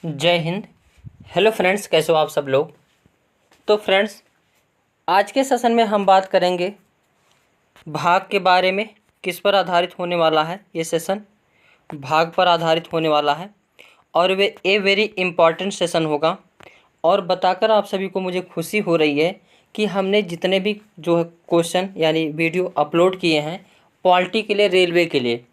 जय हिंद। Hello friends, कैसे हो आप सब लोग। तो फ्रेंड्स, आज के सेशन में हम बात करेंगे भाग के बारे में। किस पर आधारित होने वाला है ये सेशन? भाग पर आधारित होने वाला है और वे वेरी इम्पॉर्टेंट सेशन होगा। और बताकर आप सभी को मुझे खुशी हो रही है कि हमने जितने भी जो है क्वेश्चन यानी वीडियो अपलोड किए हैं पॉलिटी के लिए, रेलवे के लिए,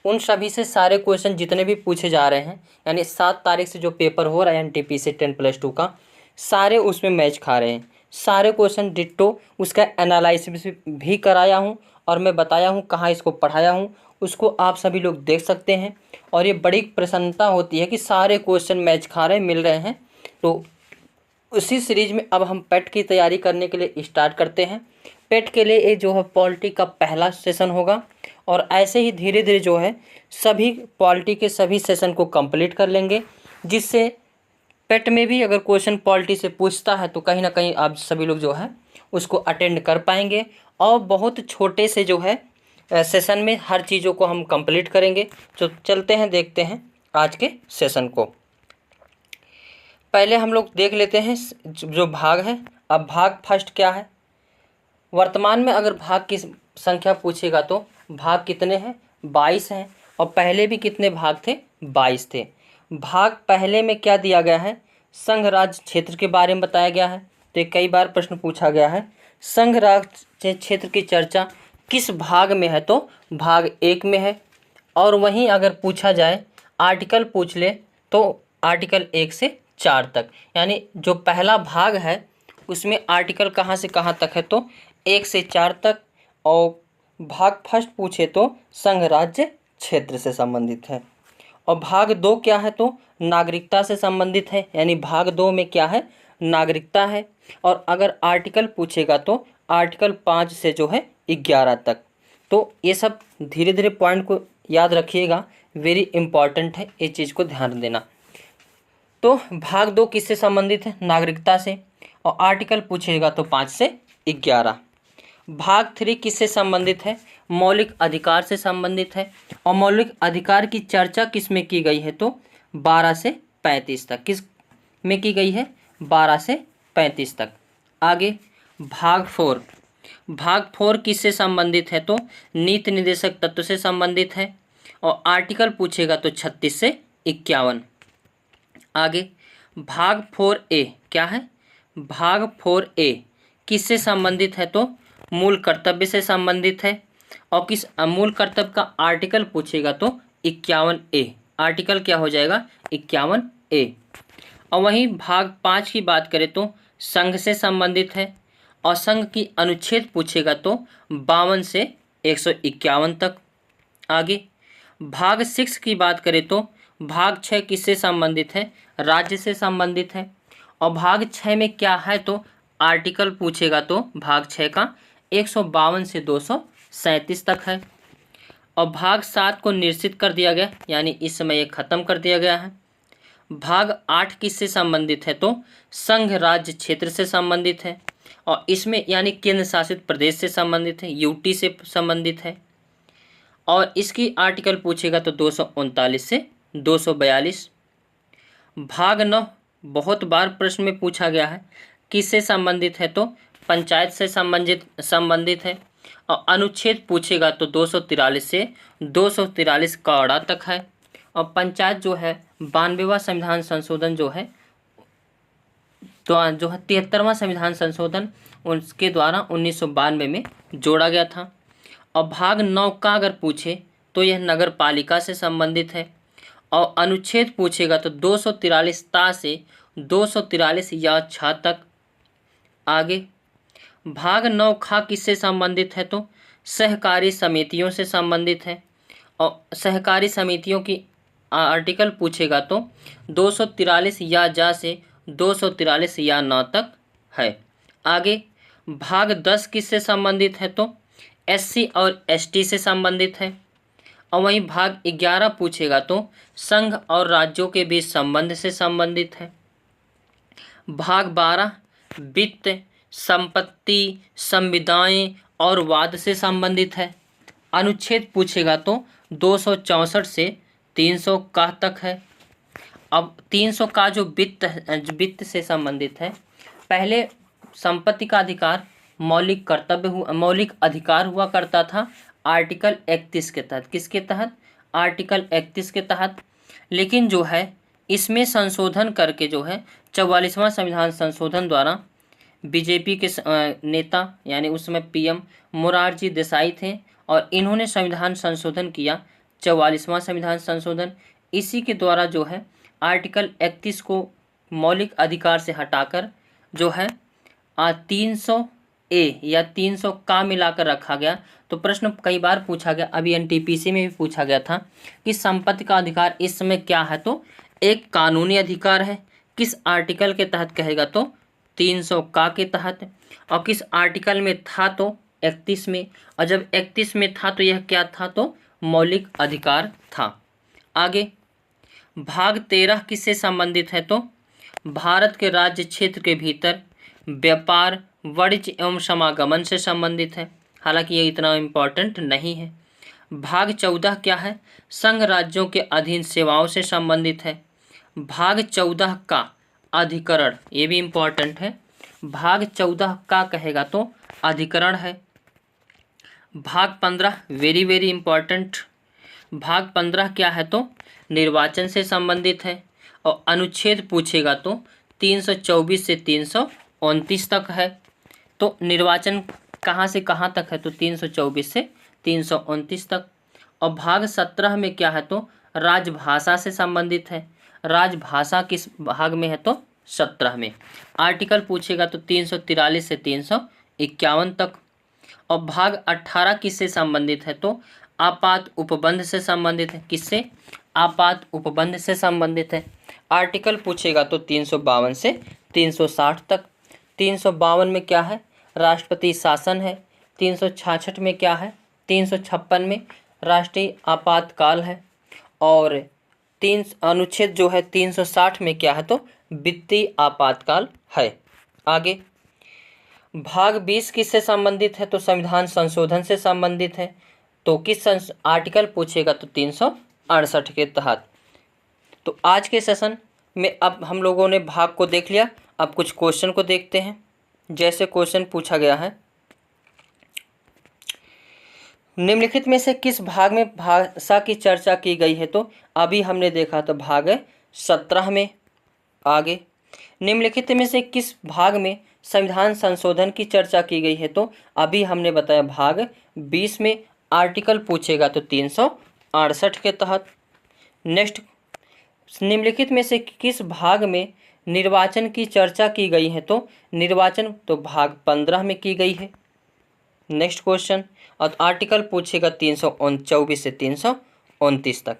उन सभी से सारे क्वेश्चन जितने भी पूछे जा रहे हैं, यानी 7 तारीख से जो पेपर हो रहा है एनटीपीसी 10+2 का, सारे उसमें मैच खा रहे हैं। सारे क्वेश्चन डिट्टो, उसका एनालिसिस भी कराया हूँ और मैं बताया हूँ कहाँ इसको पढ़ाया हूँ, उसको आप सभी लोग देख सकते हैं। और ये बड़ी प्रसन्नता होती है कि सारे क्वेश्चन मैच खा रहे मिल रहे हैं। तो उसी सीरीज में अब हम पेट की तैयारी करने के लिए स्टार्ट करते हैं। पेट के लिए ये जो है पॉलिटी का पहला सेशन होगा और ऐसे ही धीरे धीरे जो है सभी पॉलिटी के सभी सेशन को कंप्लीट कर लेंगे, जिससे पेट में भी अगर क्वेश्चन पॉलिटी से पूछता है तो कहीं ना कहीं आप सभी लोग जो है उसको अटेंड कर पाएंगे। और बहुत छोटे से जो है सेशन में हर चीज़ों को हम कंप्लीट करेंगे। तो चलते हैं, देखते हैं आज के सेशन को। पहले हम लोग देख लेते हैं जो भाग है। अब भाग फर्स्ट क्या है? वर्तमान में अगर भाग की संख्या पूछेगा तो भाग कितने हैं? 22 हैं। और पहले भी कितने भाग थे? 22 थे। भाग पहले में क्या दिया गया है? संघ राज्य क्षेत्र के बारे में बताया गया है। तो ये कई बार प्रश्न पूछा गया है, संघ राज्य क्षेत्र की चर्चा किस भाग में है? तो भाग 1 में है। और वहीं अगर पूछा जाए, आर्टिकल पूछ ले तो आर्टिकल 1 से 4 तक, यानी जो पहला भाग है उसमें आर्टिकल कहाँ से कहाँ तक है? तो 1 से 4 तक। और भाग फर्स्ट पूछे तो संघ राज्य क्षेत्र से संबंधित है। और भाग 2 क्या है? तो नागरिकता से संबंधित है, यानी भाग 2 में क्या है? नागरिकता है। और अगर आर्टिकल पूछेगा तो आर्टिकल 5 से जो है 11 तक। तो ये सब धीरे धीरे पॉइंट को याद रखिएगा, वेरी इंपॉर्टेंट है, ये चीज़ को ध्यान देना। तो भाग 2 किससे संबंधित है? नागरिकता से। और आर्टिकल पूछेगा तो 5 से 11। भाग 3 किससे संबंधित है? मौलिक अधिकार से संबंधित है। और मौलिक अधिकार की चर्चा किस में की गई है? तो 12 से 35 तक। किस में की गई है? 12 से 35 तक। आगे भाग 4। भाग 4 किससे संबंधित है? तो नीति निर्देशक तत्व से संबंधित है। और आर्टिकल पूछेगा तो 36 से 51। आगे भाग 4A क्या है? भाग 4A किससे संबंधित है? तो मूल कर्तव्य से संबंधित है। और किस मूल कर्तव्य का आर्टिकल पूछेगा तो 51A। आर्टिकल क्या हो जाएगा? 51A। और वहीं भाग 5 की बात करें तो संघ से संबंधित है। और संघ की अनुच्छेद पूछेगा तो 52 से 151 तक। आगे भाग 6 की बात करें तो भाग 6 किससे संबंधित है? राज्य से संबंधित है। और भाग 6 में क्या है? तो आर्टिकल पूछेगा तो भाग 6 का 152 से 237 तक है। और भाग 7 को निश्चित कर दिया गया, यानी इस समय ये खत्म कर दिया गया है। भाग 8 किससे संबंधित है? तो संघ राज्य क्षेत्र से संबंधित है। और इसमें यानी केंद्र शासित प्रदेश से संबंधित है, यूटी से संबंधित है। और इसकी आर्टिकल पूछेगा तो 239 से 242। भाग 9 बहुत बार प्रश्न में पूछा गया है, किससे संबंधित है? तो पंचायत से संबंधित है। और अनुच्छेद पूछेगा तो 243 से 243 कौड़ा तक है। और पंचायत जो है 92वां संविधान संशोधन जो है, तो जो है 73वां संविधान संशोधन उसके द्वारा 1992 में जोड़ा गया था। और भाग 9 का अगर पूछे तो यह नगर पालिका से संबंधित है। और अनुच्छेद पूछेगा तो 243 ता से 243 या छा तक। आगे भाग 9 खा किससे संबंधित है? तो सहकारी समितियों से संबंधित है। और सहकारी समितियों की आर्टिकल पूछेगा तो 243 या जा से 243 या न तक है। आगे भाग 10 किससे संबंधित है? तो एससी और एसटी से संबंधित है। और वहीं भाग 11 पूछेगा तो संघ और राज्यों के बीच संबंध से संबंधित है। भाग 12 वित्त, संपत्ति, संविदाएं और वाद से संबंधित है। अनुच्छेद पूछेगा तो 264 से 300 का तक है। अब 300 का जो वित्त से संबंधित है, पहले संपत्ति का अधिकार मौलिक अधिकार हुआ करता था आर्टिकल 31 के तहत। किसके तहत? आर्टिकल 31 के तहत। लेकिन जो है इसमें संशोधन करके जो है 44वां संविधान संशोधन द्वारा बीजेपी के नेता यानी उस समय पीएम मोरारजी देसाई थे और इन्होंने संविधान संशोधन किया, 44वां संविधान संशोधन। इसी के द्वारा जो है आर्टिकल 31 को मौलिक अधिकार से हटाकर जो है 300 ए या 300 का मिलाकर रखा गया। तो प्रश्न कई बार पूछा गया, अभी एनटीपीसी में भी पूछा गया था कि संपत्ति का अधिकार इस समय क्या है, तो एक कानूनी अधिकार है। किस आर्टिकल के तहत कहेगा, तो 300 का के तहत। और किस आर्टिकल में था, तो 31 में। और जब 31 में था तो यह क्या था, तो मौलिक अधिकार था। आगे भाग 13 किससे संबंधित है, तो भारत के राज्य क्षेत्र के भीतर व्यापार, वाणिज्य एवं समागमन से संबंधित है। हालांकि ये इतना इम्पोर्टेंट नहीं है। भाग 14 क्या है, संघ राज्यों के अधीन सेवाओं से संबंधित है। भाग 14 का अधिकरण, ये भी इम्पोर्टेंट है। भाग 14 का कहेगा तो अधिकरण है। भाग 15 वेरी वेरी इम्पोर्टेंट। भाग 15 क्या है, तो निर्वाचन से संबंधित है। और अनुच्छेद पूछेगा तो 324 से 329 तक है। तो निर्वाचन कहाँ से कहाँ तक है, तो 324 से 329 तक। और भाग 17 में क्या है, तो राजभाषा से संबंधित है। राजभाषा किस भाग में है, तो 17 में। आर्टिकल पूछेगा तो 343 से 351 तक। और भाग 18 किससे संबंधित है, तो आपात उपबंध से संबंधित है। किससे? आपात उपबंध से संबंधित है। आर्टिकल पूछेगा तो 352 से 360 तक। 352 में क्या है, राष्ट्रपति शासन है। 366 में क्या है, 356 में राष्ट्रीय आपातकाल है। और अनुच्छेद जो है 360 में क्या है, तो वित्तीय आपातकाल है। आगे भाग 20 किससे संबंधित है, तो संविधान संशोधन से संबंधित है। तो किस आर्टिकल पूछेगा, तो 368 के तहत। तो आज के सेशन में अब हम लोगों ने भाग को देख लिया। अब कुछ क्वेश्चन को देखते हैं। जैसे क्वेश्चन पूछा गया है, निम्नलिखित में से किस भाग में भाषा की चर्चा की गई है, तो अभी हमने देखा तो भाग 17 में। आगे निम्नलिखित में से किस भाग में संविधान संशोधन की चर्चा की गई है, तो अभी हमने बताया भाग 20 में। आर्टिकल पूछेगा तो 368 के तहत। नेक्स्ट, निम्नलिखित में से किस भाग में निर्वाचन की चर्चा की गई है, तो निर्वाचन तो भाग 15 में की गई है। नेक्स्ट क्वेश्चन, और आर्टिकल पूछेगा 324 से 329 तक।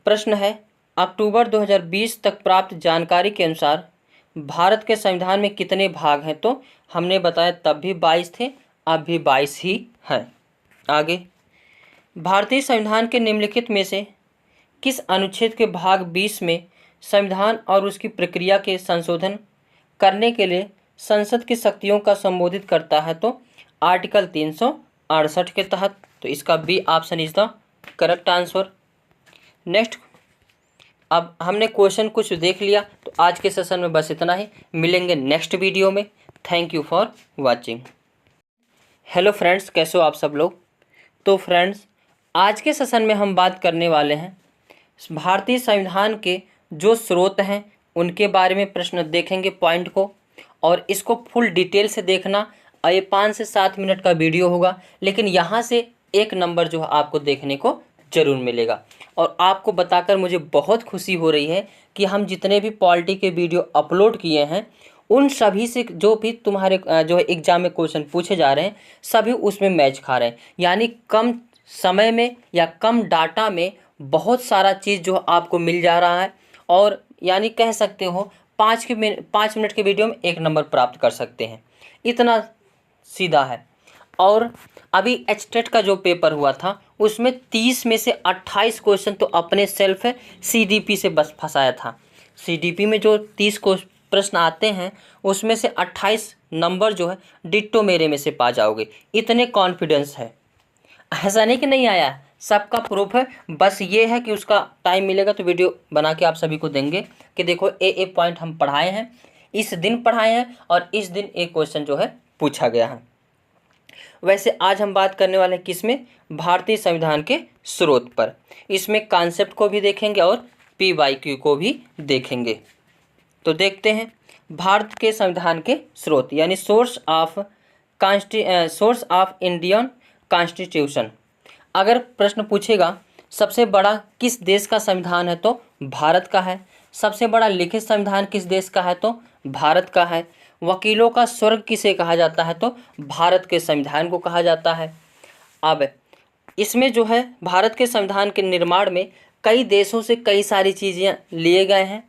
प्रश्न है, अक्टूबर 2020 तक प्राप्त जानकारी के अनुसार भारत के संविधान में कितने भाग हैं, तो हमने बताया तब भी 22 थे, अब भी 22 ही हैं। आगे भारतीय संविधान के निम्नलिखित में से किस अनुच्छेद के भाग 20 में संविधान और उसकी प्रक्रिया के संशोधन करने के लिए संसद की शक्तियों का संबोधित करता है, तो आर्टिकल 368 के तहत। तो इसका B option is the correct answer. Next, अब हमने क्वेश्चन कुछ देख लिया, तो आज के सेशन में बस इतना ही। मिलेंगे नेक्स्ट वीडियो में। Thank you for watching. Hello friends, कैसे हो आप सब लोग। तो फ्रेंड्स, आज के सेशन में हम बात करने वाले हैं भारतीय संविधान के जो स्रोत हैं उनके बारे में प्रश्न देखेंगे पॉइंट को, और इसको फुल डिटेल से देखना। ये 5 से 7 मिनट का वीडियो होगा, लेकिन यहाँ से एक नंबर जो है आपको देखने को ज़रूर मिलेगा। और आपको बताकर मुझे बहुत खुशी हो रही है कि हम जितने भी पॉलिटी के वीडियो अपलोड किए हैं उन सभी से जो भी तुम्हारे जो है एग्ज़ाम में क्वेश्चन पूछे जा रहे हैं सभी उसमें मैच खा रहे हैं। यानी कम समय में या कम डाटा में बहुत सारा चीज़ जो आपको मिल जा रहा है, और यानी कह सकते हो 5 मिनट के वीडियो में 1 नंबर प्राप्त कर सकते हैं। इतना सीधा है। और अभी एचटेट का जो पेपर हुआ था उसमें 30 में से 28 क्वेश्चन तो अपने सेल्फ है सीडीपी से बस फंसाया था। सीडीपी में जो 30 को प्रश्न आते हैं उसमें से 28 नंबर जो है डिट्टो मेरे में से पा जाओगे, इतने कॉन्फिडेंस है। ऐसा नहीं कि नहीं आया, सबका प्रूफ है, बस ये है कि उसका टाइम मिलेगा तो वीडियो बना के आप सभी को देंगे कि देखो ए पॉइंट हम पढ़ाए हैं, इस दिन पढ़ाए हैं और इस दिन एक क्वेश्चन जो है पूछा गया है। वैसे आज हम बात करने वाले हैं किस में, भारतीय संविधान के स्रोत पर। इसमें कॉन्सेप्ट को भी देखेंगे और PYQ को भी देखेंगे। तो देखते हैं भारत के संविधान के स्रोत यानी सोर्स ऑफ इंडियन कॉन्स्टिट्यूशन। अगर प्रश्न पूछेगा सबसे बड़ा किस देश का संविधान है तो भारत का है। सबसे बड़ा लिखित संविधान किस देश का है तो भारत का है। वकीलों का स्वर्ग किसे कहा जाता है तो भारत के संविधान को कहा जाता है। अब इसमें जो है भारत के संविधान के निर्माण में कई देशों से कई सारी चीज़ें लिए गए हैं।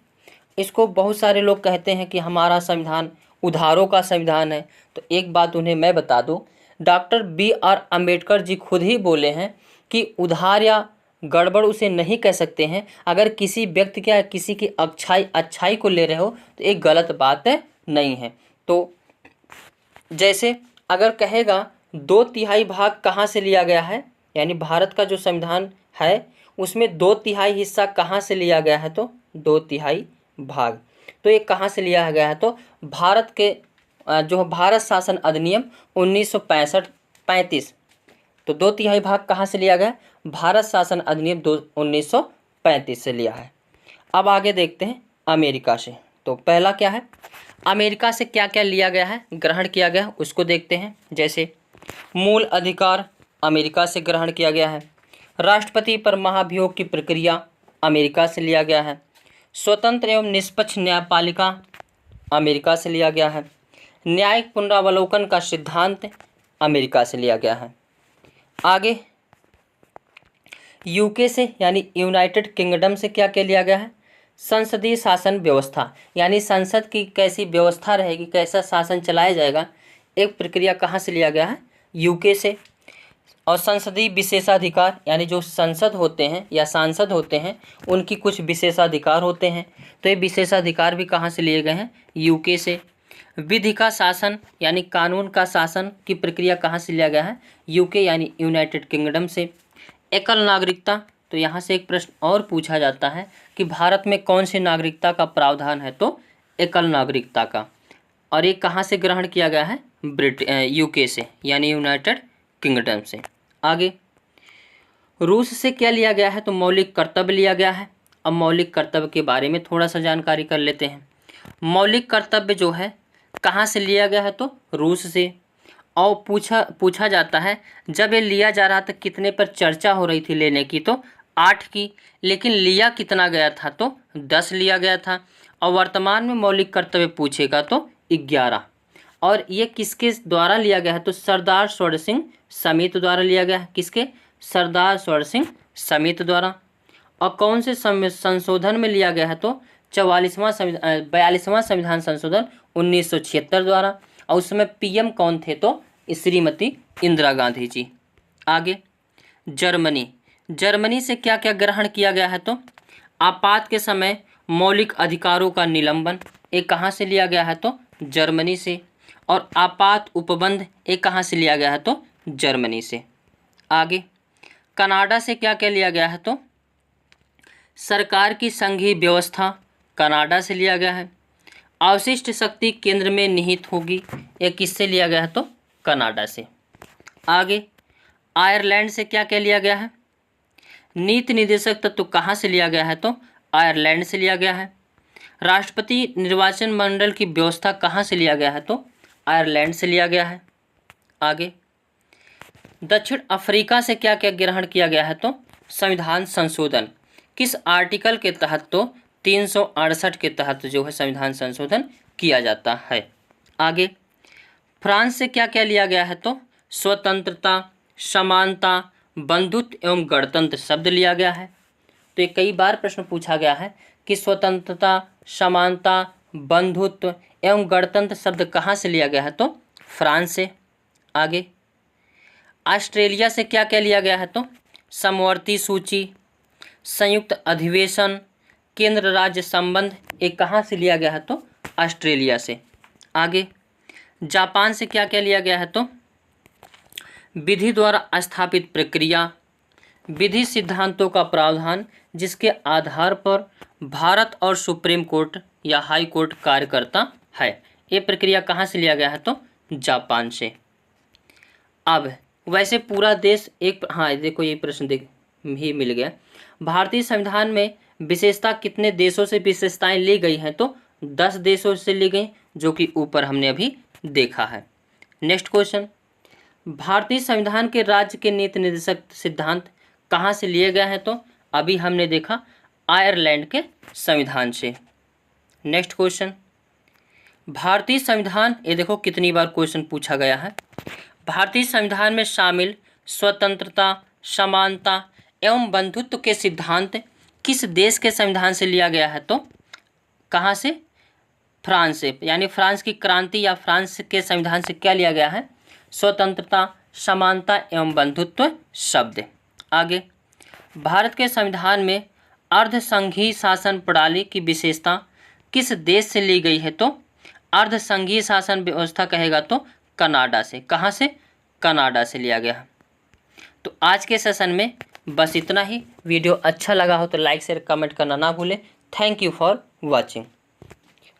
इसको बहुत सारे लोग कहते हैं कि हमारा संविधान उधारों का संविधान है। तो एक बात उन्हें मैं बता दूं, डॉक्टर BR अम्बेडकर जी खुद ही बोले हैं कि उधार या गड़बड़ उसे नहीं कह सकते हैं। अगर किसी व्यक्ति या किसी की अच्छाई को ले रहे हो तो एक गलत बात नहीं है। तो जैसे अगर कहेगा 2/3 भाग कहाँ से लिया गया है, यानी भारत का जो संविधान है उसमें 2/3 हिस्सा कहाँ से लिया गया है तो 2/3 भाग। तो ये कहाँ से लिया गया है तो भारत के जो भारत शासन अधिनियम 1935 तो 2/3 भाग कहाँ से लिया गया, भारत शासन अधिनियम 1935 से लिया है। अब आगे देखते हैं अमेरिका से। तो पहला क्या है, अमेरिका से क्या क्या लिया गया है, ग्रहण किया गया, उसको देखते हैं। जैसे मूल अधिकार अमेरिका से ग्रहण किया गया है। राष्ट्रपति पर महाभियोग की प्रक्रिया अमेरिका से लिया गया है। स्वतंत्र एवं निष्पक्ष न्यायपालिका अमेरिका से लिया गया है। न्यायिक पुनरावलोकन का सिद्धांत अमेरिका से लिया गया है। आगे यूके से यानी यूनाइटेड किंगडम से क्या क्या लिया गया है, संसदीय शासन व्यवस्था यानी संसद की कैसी व्यवस्था रहेगी, कैसा शासन चलाया जाएगा, एक प्रक्रिया कहाँ से लिया गया है, यूके से। और संसदीय विशेषाधिकार यानी जो संसद होते हैं या सांसद होते हैं उनकी कुछ विशेषाधिकार होते हैं, तो ये विशेषाधिकार भी कहाँ से लिए गए हैं, यूके से। विधि का शासन यानी कानून का शासन की प्रक्रिया कहाँ से लिया गया है, यूके यानी यूनाइटेड किंगडम से। एकल नागरिकता, तो यहाँ से एक प्रश्न और पूछा जाता है कि भारत में कौन सी नागरिकता का प्रावधान है तो एकल नागरिकता का, और ये कहाँ से ग्रहण किया गया है, यूके से यानी यूनाइटेड किंगडम से। आगे रूस से क्या लिया गया है तो मौलिक कर्तव्य लिया गया है। अब मौलिक कर्तव्य के बारे में थोड़ा सा जानकारी कर लेते हैं। मौलिक कर्तव्य जो है कहाँ से लिया गया है तो रूस से। और पूछा जाता है जब ये लिया जा रहा था कितने पर चर्चा हो रही थी लेने की तो 8 की, लेकिन लिया कितना गया था तो 10 लिया गया था। और वर्तमान में मौलिक कर्तव्य पूछेगा तो 11। और ये किसके द्वारा लिया गया है तो सरदार स्वर्ण सिंह समिति द्वारा लिया गया है। किसके, सरदार स्वर्ण सिंह समिति द्वारा। और कौन से संशोधन में लिया गया है तो 42वां संविधान संशोधन 1976 द्वारा। और उस समय PM कौन थे तो श्रीमती इंदिरा गांधी जी। आगे जर्मनी से क्या क्या ग्रहण किया गया है तो आपात के समय मौलिक अधिकारों का निलंबन, एक कहाँ से लिया गया है तो जर्मनी से। और आपात उपबंध एक कहाँ से लिया गया है तो जर्मनी से। आगे कनाडा से क्या क्या लिया गया है तो सरकार की संघीय व्यवस्था कनाडा से लिया गया है। अवशिष्ट शक्ति केंद्र में निहित होगी, यह किससे लिया गया है तो कनाडा से। आगे आयरलैंड से क्या क्या लिया गया है, नीति निर्देशक तत्व कहाँ से लिया गया है तो आयरलैंड से लिया गया है। राष्ट्रपति निर्वाचन मंडल की व्यवस्था कहाँ से लिया गया है तो आयरलैंड से लिया गया है। आगे दक्षिण अफ्रीका से क्या क्या ग्रहण किया गया है तो संविधान संशोधन, किस आर्टिकल के तहत तो 368 के तहत जो है संविधान संशोधन किया जाता है। आगे फ्रांस से क्या क्या लिया गया है तो स्वतंत्रता, समानता, बंधुत्व एवं गणतंत्र शब्द लिया गया है। तो ये कई बार प्रश्न पूछा गया है कि स्वतंत्रता, समानता, बंधुत्व एवं गणतंत्र शब्द कहाँ से लिया गया है तो फ्रांस से। आगे ऑस्ट्रेलिया से क्या क्या लिया गया है तो समवर्ती सूची, संयुक्त अधिवेशन, केंद्र राज्य संबंध, एक कहाँ से लिया गया है तो ऑस्ट्रेलिया से। आगे जापान से क्या क्या लिया गया है तो विधि द्वारा स्थापित प्रक्रिया, विधि सिद्धांतों का प्रावधान जिसके आधार पर भारत और सुप्रीम कोर्ट या हाई कोर्ट कार्य करता है। ये प्रक्रिया कहाँ से लिया गया है? तो जापान से। अब वैसे पूरा देश एक, हाँ देखो ये प्रश्न देख ही मिल गया। भारतीय संविधान में विशेषता कितने देशों से विशेषताएं ली गई हैं? तो 10 देशों से ली गई, जो कि ऊपर हमने अभी देखा है। नेक्स्ट क्वेश्चन, भारतीय संविधान के राज्य के नीति निर्देशक सिद्धांत कहाँ से लिए गए हैं? तो अभी हमने देखा आयरलैंड के संविधान से। नेक्स्ट क्वेश्चन, भारतीय संविधान, ये देखो कितनी बार क्वेश्चन पूछा गया है। भारतीय संविधान में शामिल स्वतंत्रता, समानता एवं बंधुत्व के सिद्धांत किस देश के संविधान से लिया गया है? तो कहाँ से? फ्रांस से। यानी फ्रांस की क्रांति या फ्रांस के संविधान से क्या लिया गया है? स्वतंत्रता, समानता एवं बंधुत्व शब्द। आगे, भारत के संविधान में अर्धसंघीय शासन प्रणाली की विशेषता किस देश से ली गई है? तो अर्धसंघीय शासन व्यवस्था कहेगा तो कनाडा से। कहाँ से? कनाडा से लिया गया है। तो आज के सेशन में बस इतना ही। वीडियो अच्छा लगा हो तो लाइक शेयर कमेंट करना ना भूलें। Thank you for watching.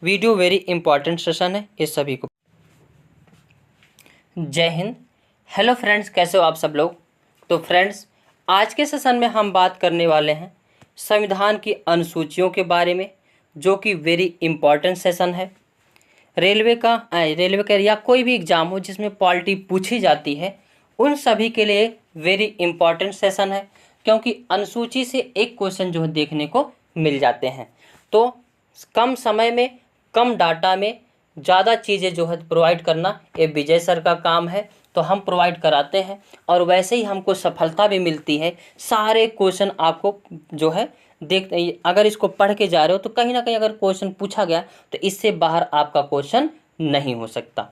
Video very important session है इस सभी को। जय हिंद। हेलो फ्रेंड्स, कैसे हो आप सब लोग? तो फ्रेंड्स, आज के सेशन में हम बात करने वाले हैं संविधान की अनुसूचियों के बारे में, जो कि वेरी इंपॉर्टेंट सेशन है। रेलवे का या कोई भी एग्ज़ाम हो जिसमें पॉलिटी पूछी जाती है, उन सभी के लिए वेरी इंपॉर्टेंट सेशन है, क्योंकि अनुसूची से एक क्वेश्चन जो है देखने को मिल जाते हैं। तो कम समय में, कम डाटा में ज़्यादा चीज़ें जो है प्रोवाइड करना ये विजय सर का काम है। तो हम प्रोवाइड कराते हैं और वैसे ही हमको सफलता भी मिलती है। सारे क्वेश्चन आपको जो है अगर इसको पढ़ के जा रहे हो तो कहीं ना कहीं अगर क्वेश्चन पूछा गया तो इससे बाहर आपका क्वेश्चन नहीं हो सकता।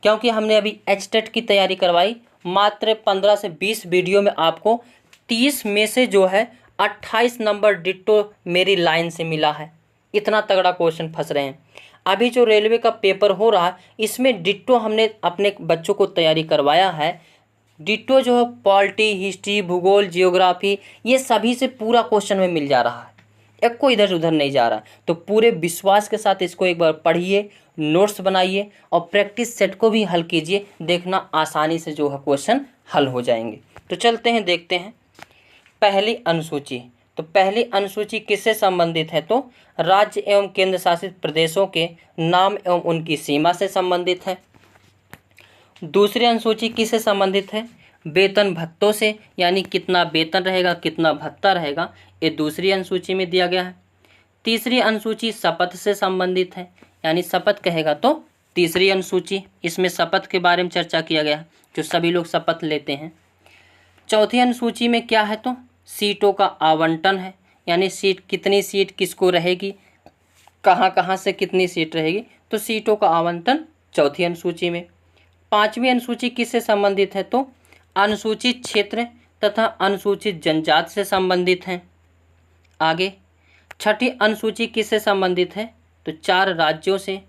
क्योंकि हमने अभी एचटेट की तैयारी करवाई, मात्र 15 से 20 वीडियो में आपको 30 में से जो है 28 नंबर डिट्टो मेरी लाइन से मिला है। इतना तगड़ा क्वेश्चन फंस रहे हैं। अभी जो रेलवे का पेपर हो रहा है इसमें डिट्टो हमने अपने बच्चों को तैयारी करवाया है। डिट्टो जो है पॉलिटी, हिस्ट्री, भूगोल, जियोग्राफी, ये सभी से पूरा क्वेश्चन में मिल जा रहा है। एक को इधर उधर नहीं जा रहा। तो पूरे विश्वास के साथ इसको एक बार पढ़िए, नोट्स बनाइए और प्रैक्टिस सेट को भी हल कीजिए। देखना आसानी से जो है क्वेश्चन हल हो जाएंगे। तो चलते हैं, देखते हैं पहली अनुसूची। तो पहली अनुसूची किससे संबंधित है? तो राज्य एवं केंद्र शासित प्रदेशों के नाम एवं उनकी सीमा से संबंधित है। दूसरी अनुसूची किससे संबंधित है? वेतन भत्तों से, यानी कितना वेतन रहेगा, कितना भत्ता रहेगा, ये दूसरी अनुसूची में दिया गया है। तीसरी अनुसूची शपथ से संबंधित है, यानी शपथ कहेगा तो तीसरी अनुसूची। इसमें शपथ के बारे में चर्चा किया गया है, जो सभी लोग शपथ लेते हैं। चौथी अनुसूची में क्या है? तो सीटों का आवंटन है, यानी सीट, कितनी सीट किसको रहेगी, कहाँ कहाँ से कितनी सीट रहेगी, तो सीटों का आवंटन चौथी अनुसूची में। पांचवी अनुसूची किससे संबंधित है? तो अनुसूचित क्षेत्र तथा अनुसूचित जनजाति से संबंधित हैं। आगे छठी अनुसूची किससे संबंधित है? तो 4 राज्यों से,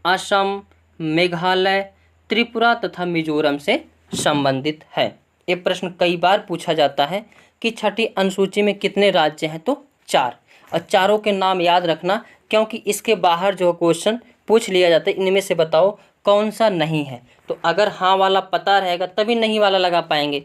असम, मेघालय, त्रिपुरा तथा मिजोरम से संबंधित है। ये प्रश्न कई बार पूछा जाता है कि छठी अनुसूची में कितने राज्य हैं? तो 4, और चारों के नाम याद रखना, क्योंकि इसके बाहर जो क्वेश्चन पूछ लिया जाता है इनमें से बताओ कौन सा नहीं है। तो अगर हाँ वाला पता रहेगा तभी नहीं वाला लगा पाएंगे।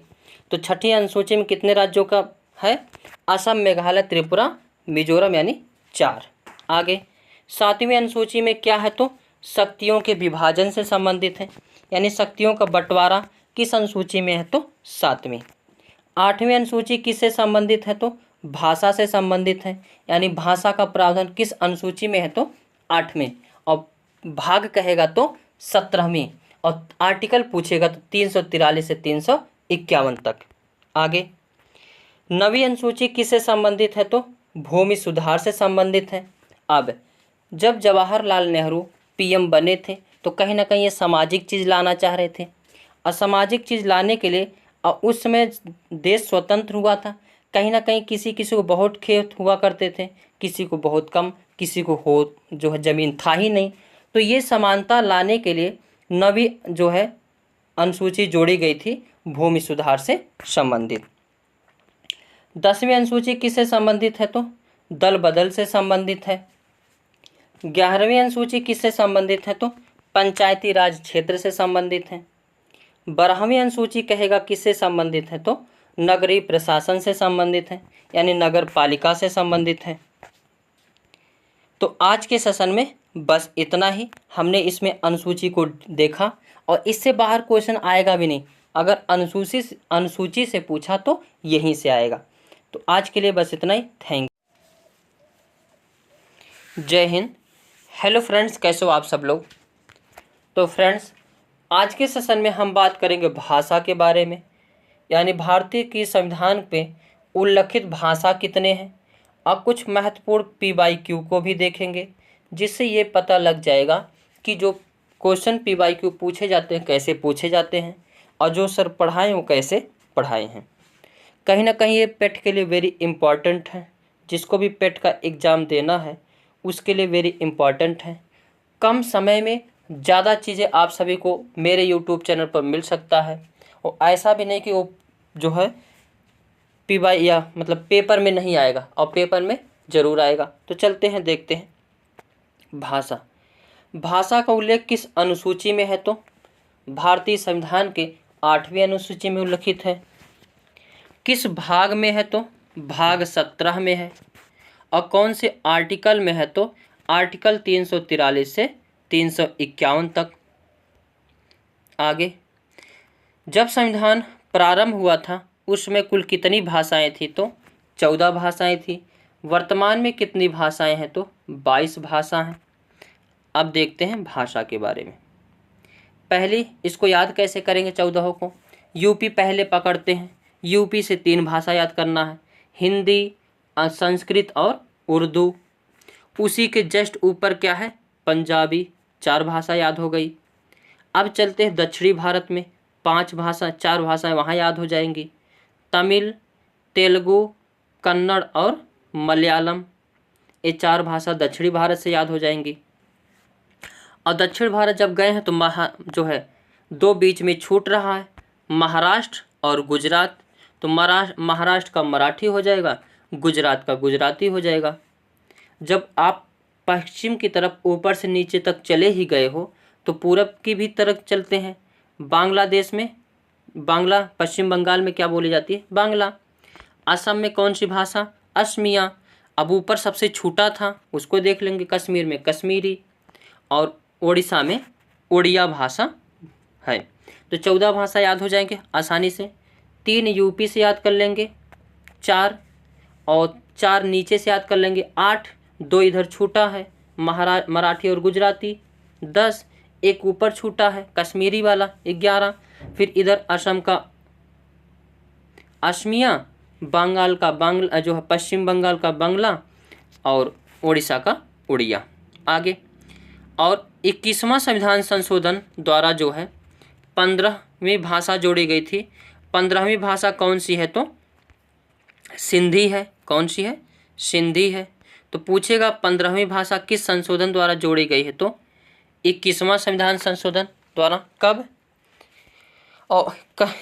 तो छठी अनुसूची में कितने राज्यों का है? असम, मेघालय, त्रिपुरा, मिजोरम, यानी 4। आगे 7वीं अनुसूची में क्या है? तो शक्तियों के विभाजन से संबंधित है, यानी शक्तियों का बंटवारा किस अनुसूची में है? तो 7वीं। 8वीं अनुसूची किससे संबंधित है? तो भाषा से संबंधित है, यानी भाषा का प्रावधान किस अनुसूची में है? तो 8वीं। और भाग कहेगा तो 17वीं, और आर्टिकल पूछेगा तो 343 से 351 तक। आगे 9वीं अनुसूची किससे संबंधित है? तो भूमि सुधार से संबंधित है। अब जब जवाहरलाल नेहरू पीएम बने थे तो कहीं ना कहीं ये सामाजिक चीज़ लाना चाह रहे थे। असामाजिक चीज़ लाने के लिए उस समय देश स्वतंत्र हुआ था। कहीं ना कहीं किसी किसी को बहुत खेत हुआ करते थे, किसी को बहुत कम, किसी को हो जो है ज़मीन था ही नहीं। तो ये समानता लाने के लिए 9वीं जो है अनुसूची जोड़ी गई थी, भूमि सुधार से संबंधित। 10वीं अनुसूची किससे संबंधित है? तो दल बदल से संबंधित है। 11वीं अनुसूची किससे संबंधित है? तो पंचायती राज क्षेत्र से संबंधित है। 12वीं अनुसूची कहेगा किससे संबंधित है? तो नगरीय प्रशासन से संबंधित है, यानी नगर पालिका से संबंधित है। तो आज के सेशन में बस इतना ही। हमने इसमें अनुसूची को देखा और इससे बाहर क्वेश्चन आएगा भी नहीं। अगर अनुसूची से पूछा तो यहीं से आएगा। तो आज के लिए बस इतना ही। Thank you. जय हिंद। हेलो फ्रेंड्स, कैसे हो आप सब लोग? तो फ्रेंड्स, आज के सेशन में हम बात करेंगे भाषा के बारे में, यानी भारतीय की संविधान पे उल्लिखित भाषा कितने हैं। अब कुछ महत्वपूर्ण PYQ को भी देखेंगे, जिससे ये पता लग जाएगा कि जो क्वेश्चन PYQ पूछे जाते हैं कैसे पूछे जाते हैं, और जो सर पढ़ाए वो कैसे पढ़ाए हैं। कहीं ना कहीं ये पेट के लिए वेरी इम्पॉर्टेंट है। जिसको भी पेट का एग्ज़ाम देना है उसके लिए वेरी इम्पॉर्टेंट है। कम समय में ज़्यादा चीज़ें आप सभी को मेरे यूट्यूब चैनल पर मिल सकता है, और ऐसा भी नहीं कि वो जो है PY या मतलब पेपर में नहीं आएगा, और पेपर में ज़रूर आएगा। तो चलते हैं, देखते हैं। भाषा का उल्लेख किस अनुसूची में है? तो भारतीय संविधान के 8वीं अनुसूची में उल्लिखित है। किस भाग में है? तो भाग 17 में है। और कौन से आर्टिकल में है? तो आर्टिकल 343 से 351 तक। आगे, जब संविधान प्रारंभ हुआ था उसमें कुल कितनी भाषाएं थी? तो 14 भाषाएं थी। वर्तमान में कितनी भाषाएं हैं? तो 22 भाषा हैं। अब देखते हैं भाषा के बारे में। पहली, इसको याद कैसे करेंगे 14 को? यूपी पहले पकड़ते हैं। यूपी से 3 भाषा याद करना है, हिंदी, संस्कृत और उर्दू। उसी के जस्ट ऊपर क्या है? पंजाबी। 4 भाषा याद हो गई। अब चलते हैं दक्षिणी भारत में। 4 भाषाएं वहाँ याद हो जाएंगी, तमिल, तेलुगु, कन्नड़ और मलयालम। ये 4 भाषा दक्षिणी भारत से याद हो जाएंगी। और दक्षिण भारत जब गए हैं तो जो है 2 बीच में छूट रहा है, महाराष्ट्र और गुजरात। तो महाराष्ट्र का मराठी हो जाएगा, गुजरात का गुजराती हो जाएगा। जब आप पश्चिम की तरफ ऊपर से नीचे तक चले ही गए हो तो पूरब की भी तरफ चलते हैं। बांग्लादेश में बांग्ला, पश्चिम बंगाल में क्या बोली जाती है? बांग्ला। असम में कौन सी भाषा? असमिया। अब ऊपर सबसे छूटा था उसको देख लेंगे, कश्मीर में कश्मीरी, और उड़ीसा में उड़िया भाषा है। तो 14 भाषा याद हो जाएंगे आसानी से। 3 यूपी से याद कर लेंगे, 4 और 4 नीचे से याद कर लेंगे, 8, 2 इधर छूटा है मराठी और गुजराती, 10, एक ऊपर छूटा है कश्मीरी वाला, 11, फिर इधर असम का असमिया, बंगाल का बांग्ला जो है पश्चिम बंगाल का बांग्ला, और उड़ीसा का उड़िया। आगे, और 21वां संविधान संशोधन द्वारा जो है 15वीं भाषा जोड़ी गई थी। 15वीं भाषा कौन सी है? तो सिंधी है। कौन सी है? सिंधी है। तो पूछेगा 15वीं भाषा किस संशोधन द्वारा जोड़ी गई है? तो 21वां संविधान संशोधन द्वारा। कब? और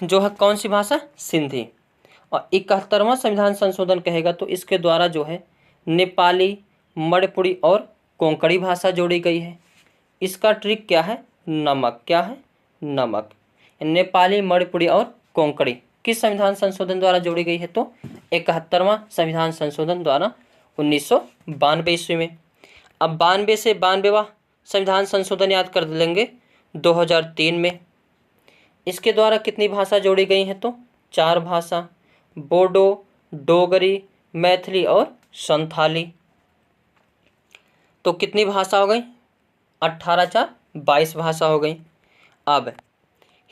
जो है कौन सी भाषा? सिंधी। और 71वां संविधान संशोधन कहेगा तो इसके द्वारा जो है नेपाली, मणिपुरी और कोंकणी भाषा जोड़ी गई है। इसका ट्रिक क्या है? नमक। क्या है? नमक। नेपाली, मणिपुरी और कोंकणी किस संविधान संशोधन द्वारा जोड़ी गई है? तो 71वां संविधान संशोधन द्वारा 1992 ईस्वी में। अब 92 से 92वां संविधान संशोधन याद कर लेंगे 2003 में। इसके द्वारा कितनी भाषा जोड़ी गई हैं? तो 4 भाषा, बोडो, डोगरी, मैथिली और संथाली। तो कितनी भाषा हो गई? 18 4 22 भाषा हो गई। अब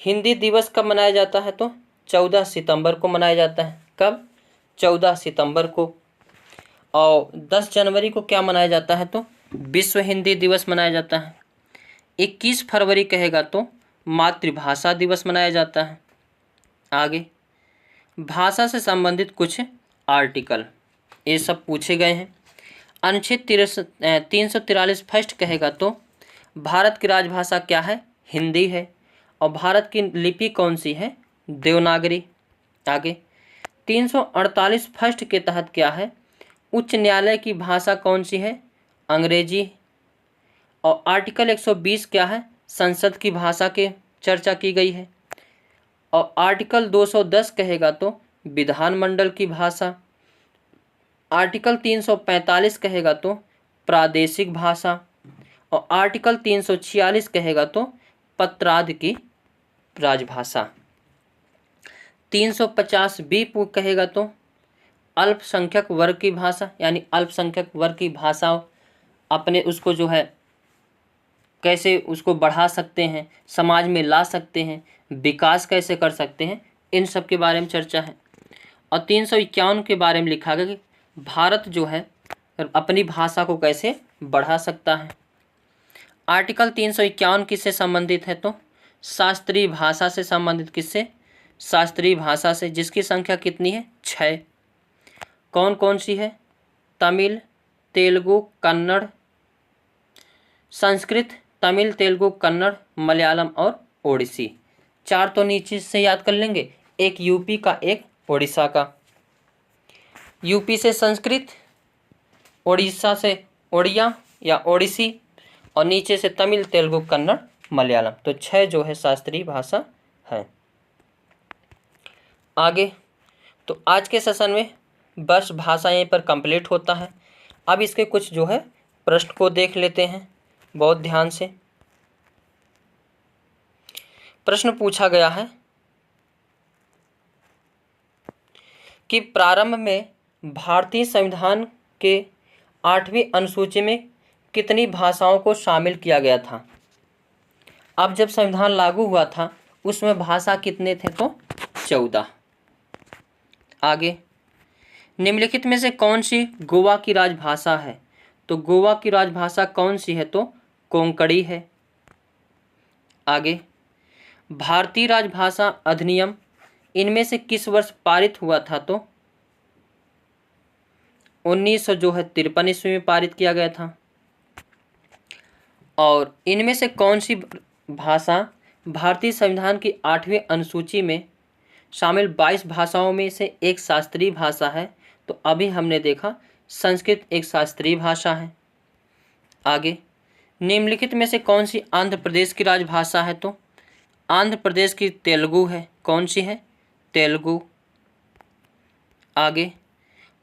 हिंदी दिवस कब मनाया जाता है? तो 14 सितंबर को मनाया जाता है। कब? 14 सितंबर को। और 10 जनवरी को क्या मनाया जाता है? तो विश्व हिंदी दिवस मनाया जाता है। 21 फरवरी कहेगा तो मातृभाषा दिवस मनाया जाता है। आगे, भाषा से संबंधित कुछ आर्टिकल ये सब पूछे गए हैं। अनुच्छेद 343 फर्स्ट कहेगा तो भारत की राजभाषा क्या है? हिंदी है। और भारत की लिपि कौन सी है? देवनागरी। आगे, 348 फर्स्ट के तहत क्या है, उच्च न्यायालय की भाषा कौन सी है, अंग्रेजी। और आर्टिकल 120 क्या है, संसद की भाषा के चर्चा की गई है। और आर्टिकल 210 कहेगा तो विधानमंडल की भाषा। आर्टिकल 345 कहेगा तो प्रादेशिक भाषा। और आर्टिकल 346 कहेगा तो पत्रादि की राजभाषा। 350 बी कहेगा तो अल्पसंख्यक वर्ग की भाषा, यानी अल्पसंख्यक वर्ग की भाषा अपने उसको जो है कैसे उसको बढ़ा सकते हैं, समाज में ला सकते हैं, विकास कैसे कर सकते हैं, इन सब के बारे में चर्चा है। और 351 के बारे में लिखा गया कि भारत जो है अपनी भाषा को कैसे बढ़ा सकता है। आर्टिकल 351 किससे संबंधित है तो शास्त्रीय भाषा से संबंधित। किससे, शास्त्रीय भाषा से, जिसकी संख्या कितनी है, 6। कौन कौन सी है, तमिल, तेलुगु, कन्नड़, संस्कृत, तमिल, तेलुगु, कन्नड़, मलयालम और ओडिसी। 4 तो नीचे से याद कर लेंगे, एक यूपी का, एक ओडिशा का। यूपी से संस्कृत, ओडिशा से ओडिया या ओडिसी, और नीचे से तमिल, तेलुगु, कन्नड़, मलयालम। तो 6 जो है शास्त्रीय भाषा है। आगे तो आज के सेशन में बस भाषा यहीं पर कंप्लीट होता है। अब इसके कुछ जो है प्रश्न को देख लेते हैं बहुत ध्यान से। प्रश्न पूछा गया है कि प्रारंभ में भारतीय संविधान के 8वीं अनुसूची में कितनी भाषाओं को शामिल किया गया था। अब जब संविधान लागू हुआ था उसमें भाषा कितने थे तो 14। आगे, निम्नलिखित में से कौन सी गोवा की राजभाषा है, तो गोवा की राजभाषा कौन सी है तो कोंकणी है। आगे, भारतीय राजभाषा अधिनियम इनमें से किस वर्ष पारित हुआ था तो 1953 ईस्वी में पारित किया गया था। और इनमें से कौन सी भाषा भारतीय संविधान की 8वीं अनुसूची में शामिल 22 भाषाओं में से एक शास्त्रीय भाषा है, तो अभी हमने देखा संस्कृत एक शास्त्रीय भाषा है। आगे, निम्नलिखित में से कौन सी आंध्र प्रदेश की राजभाषा है तो आंध्र प्रदेश की तेलुगु है। कौन सी है, तेलुगु। आगे,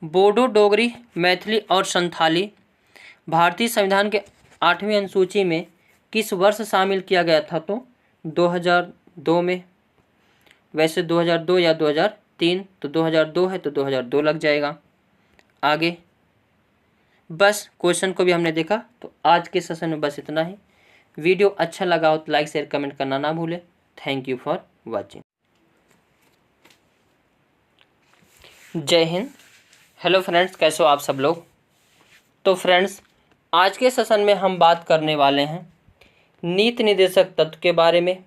बोडो, डोगरी, मैथिली और संथाली भारतीय संविधान के 8वीं अनुसूची में किस वर्ष शामिल किया गया था तो 2002 में। वैसे 2002 या 2003, तो 2002 है तो 2002 लग जाएगा। आगे, बस क्वेश्चन को भी हमने देखा। तो आज के सेशन में बस इतना ही। वीडियो अच्छा लगा हो तो लाइक, शेयर, कमेंट करना ना भूलें। Thank you for watching. जय हिंद। हेलो फ्रेंड्स, कैसे हो आप सब लोग। तो फ्रेंड्स, आज के सेशन में हम बात करने वाले हैं नीति निर्देशक तत्व के बारे में,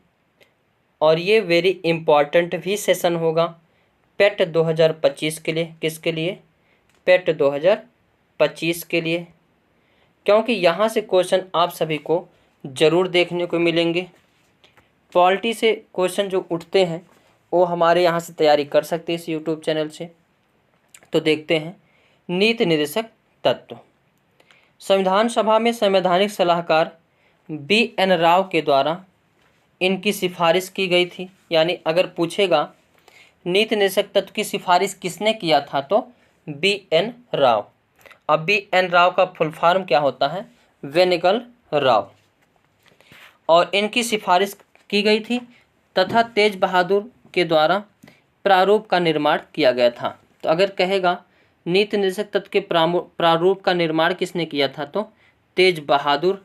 और ये वेरी इम्पॉर्टेंट भी सेशन होगा पेट 2025 के लिए। किसके लिए, पेट 2025 के लिए, क्योंकि यहाँ से क्वेश्चन आप सभी को ज़रूर देखने को मिलेंगे। पॉलिटी से क्वेश्चन जो उठते हैं वो हमारे यहाँ से तैयारी कर सकते हैं इस यूट्यूब चैनल से। तो देखते हैं नीति निर्देशक तत्व। संविधान सभा में संवैधानिक सलाहकार BN राव के द्वारा इनकी सिफारिश की गई थी। यानी अगर पूछेगा नीति निर्देशक तत्व की सिफारिश किसने किया था तो BN राव। अब BN राव का फुल फॉर्म क्या होता है, वेनिगल राव। और इनकी सिफारिश की गई थी तथा तेज बहादुर के द्वारा प्रारूप का निर्माण किया गया था। तो अगर कहेगा नीति निर्देशक तत्व के प्रारूप का निर्माण किसने किया था तो तेज बहादुर।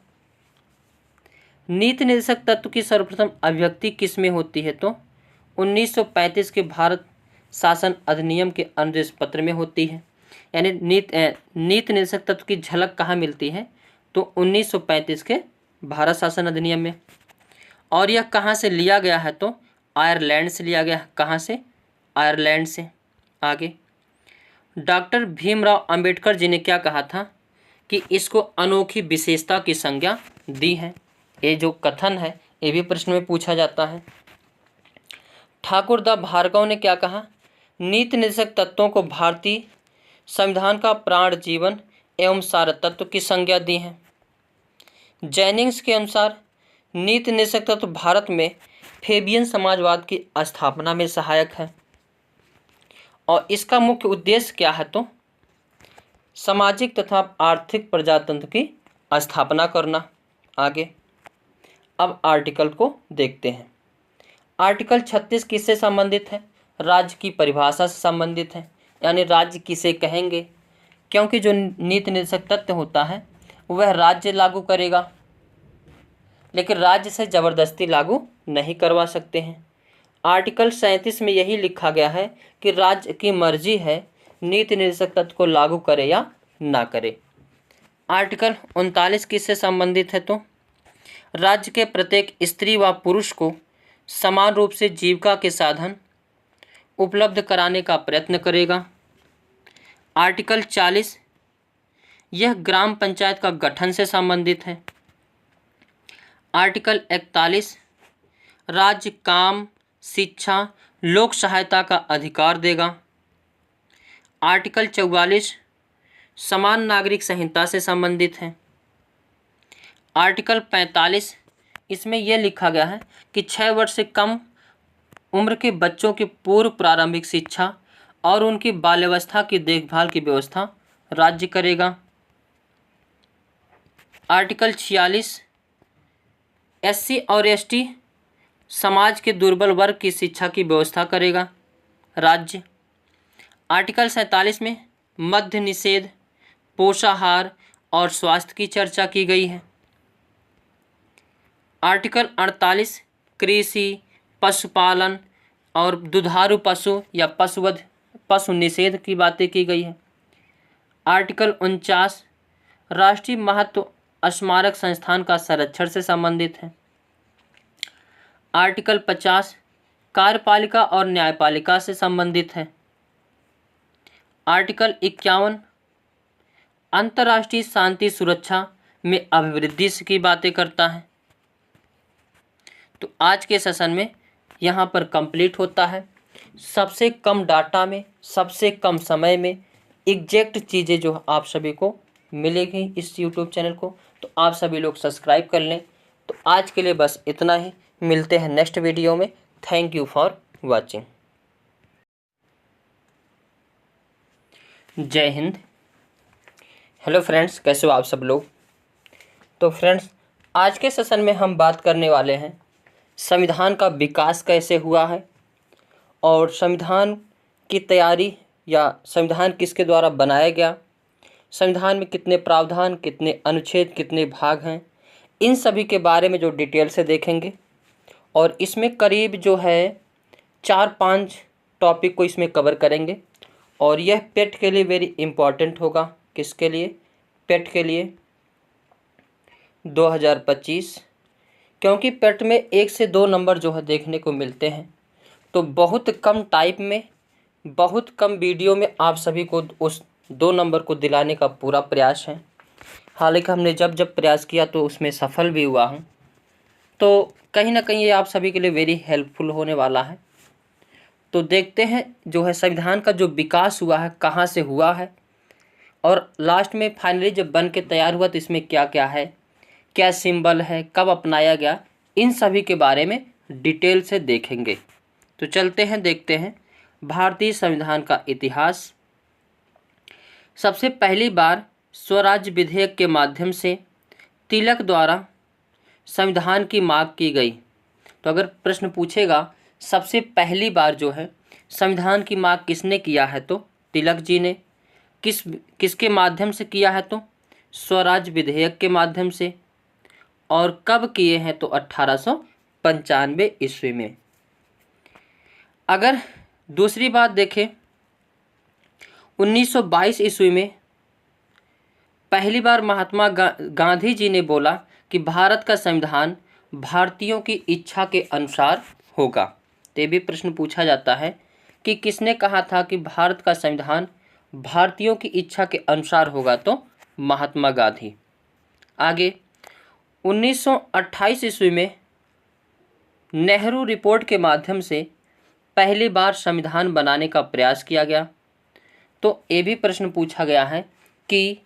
नीति निर्देशक तत्व की सर्वप्रथम अभिव्यक्ति किस में होती है तो 1935 के भारत शासन अधिनियम के अनुदेश पत्र में होती है। यानी नीति निर्देशक तत्व की झलक कहाँ मिलती है तो 1935 के भारत शासन अधिनियम में। और यह कहाँ से लिया गया है तो आयरलैंड से लिया गया। कहाँ से, आयरलैंड से। आगे, डॉक्टर भीमराव अंबेडकर जी ने क्या कहा था कि इसको अनोखी विशेषता की संज्ञा दी है। ये जो कथन है ये भी प्रश्न में पूछा जाता है। ठाकुर दा भार्गव ने क्या कहा, नीति निर्देशक तत्वों को भारतीय संविधान का प्राण, जीवन एवं सार तत्व की संज्ञा दी है। जेनिंग्स के अनुसार नीति निर्देशक तत्व भारत में फेबियन समाजवाद की स्थापना में सहायक है और इसका मुख्य उद्देश्य क्या है तो सामाजिक तथा आर्थिक प्रजातंत्र की स्थापना करना। आगे अब आर्टिकल को देखते हैं। आर्टिकल 36 किससे संबंधित है? राज्य की परिभाषा से संबंधित है, यानी राज्य किसे कहेंगे, क्योंकि जो नीति निर्देशक तत्व होता है वह राज्य लागू करेगा, लेकिन राज्य से ज़बरदस्ती लागू नहीं करवा सकते हैं। आर्टिकल 37 में यही लिखा गया है कि राज्य की मर्जी है नीति निर्देशक तत्व को लागू करे या ना करे। आर्टिकल 39 किससे संबंधित है तो राज्य के प्रत्येक स्त्री व पुरुष को समान रूप से जीविका के साधन उपलब्ध कराने का प्रयत्न करेगा। आर्टिकल 40 यह ग्राम पंचायत का गठन से संबंधित है। आर्टिकल 41 राज्य काम, शिक्षा, लोक सहायता का अधिकार देगा। आर्टिकल 44 समान नागरिक संहिता से संबंधित है। आर्टिकल 45 इसमें यह लिखा गया है कि 6 वर्ष से कम उम्र के बच्चों की पूर्व प्रारंभिक शिक्षा और उनकी बाल्यावस्था की देखभाल की व्यवस्था राज्य करेगा। आर्टिकल 46 एससी और एसटी समाज के दुर्बल वर्ग की शिक्षा की व्यवस्था करेगा राज्य। आर्टिकल 47 में मद्य निषेध, पोषाहार और स्वास्थ्य की चर्चा की गई है। आर्टिकल 48 कृषि, पशुपालन और दुधारू पशु या पशुवध, पशु निषेध की बातें की गई है। आर्टिकल 49 राष्ट्रीय महत्व स्मारक संस्थान का संरक्षण से संबंधित है। आर्टिकल 50 कार्यपालिका और न्यायपालिका से संबंधित है। आर्टिकल 51 अंतर्राष्ट्रीय शांति सुरक्षा में अभिवृद्धि की बातें करता है। तो आज के सेशन में यहाँ पर कंप्लीट होता है। सबसे कम डाटा में, सबसे कम समय में एग्जैक्ट चीज़ें जो आप सभी को मिलेगी इस यूट्यूब चैनल को, तो आप सभी लोग सब्सक्राइब कर लें। तो आज के लिए बस इतना ही, मिलते हैं नेक्स्ट वीडियो में। Thank you for watching. जय हिंद। हेलो फ्रेंड्स, कैसे हो आप सब लोग। तो फ्रेंड्स, आज के सेशन में हम बात करने वाले हैं संविधान का विकास कैसे हुआ है और संविधान की तैयारी या संविधान किसके द्वारा बनाया गया, संविधान में कितने प्रावधान, कितने अनुच्छेद, कितने भाग हैं, इन सभी के बारे में जो डिटेल से देखेंगे। और इसमें करीब जो है 4-5 टॉपिक को इसमें कवर करेंगे और यह पेट के लिए वेरी इम्पॉर्टेंट होगा। किसके लिए? पेट के लिए 2025, क्योंकि पेट में 1 से 2 नंबर जो है देखने को मिलते हैं। तो बहुत कम टाइप में, बहुत कम वीडियो में आप सभी को उस 2 नंबर को दिलाने का पूरा प्रयास है। हालांकि हमने जब प्रयास किया तो उसमें सफल भी हुआ हूँ। तो कहीं ना कहीं ये आप सभी के लिए वेरी हेल्पफुल होने वाला है। तो देखते हैं जो है संविधान का जो विकास हुआ है कहाँ से हुआ है और लास्ट में फाइनली जब बन के तैयार हुआ तो इसमें क्या क्या है, क्या सिंबल है, कब अपनाया गया, इन सभी के बारे में डिटेल से देखेंगे। तो चलते हैं, देखते हैं भारतीय संविधान का इतिहास। सबसे पहली बार स्वराज विधेयक के माध्यम से तिलक द्वारा संविधान की मांग की गई। तो अगर प्रश्न पूछेगा सबसे पहली बार जो है संविधान की मांग किसने किया है तो तिलक जी ने। किसके माध्यम से किया है तो स्वराज विधेयक के माध्यम से। और कब किए हैं तो 1895 ईस्वी में। अगर दूसरी बात देखें 1922 ईस्वी में पहली बार महात्मा गांधी जी ने बोला कि भारत का संविधान भारतीयों की इच्छा के अनुसार होगा। तो ये भी प्रश्न पूछा जाता है कि किसने कहा था कि भारत का संविधान भारतीयों की इच्छा के अनुसार होगा, तो महात्मा गांधी। आगे 1928 ईस्वी में नेहरू रिपोर्ट के माध्यम से पहली बार संविधान बनाने का प्रयास किया गया? तो ये भी प्रश्न पूछा गया है कि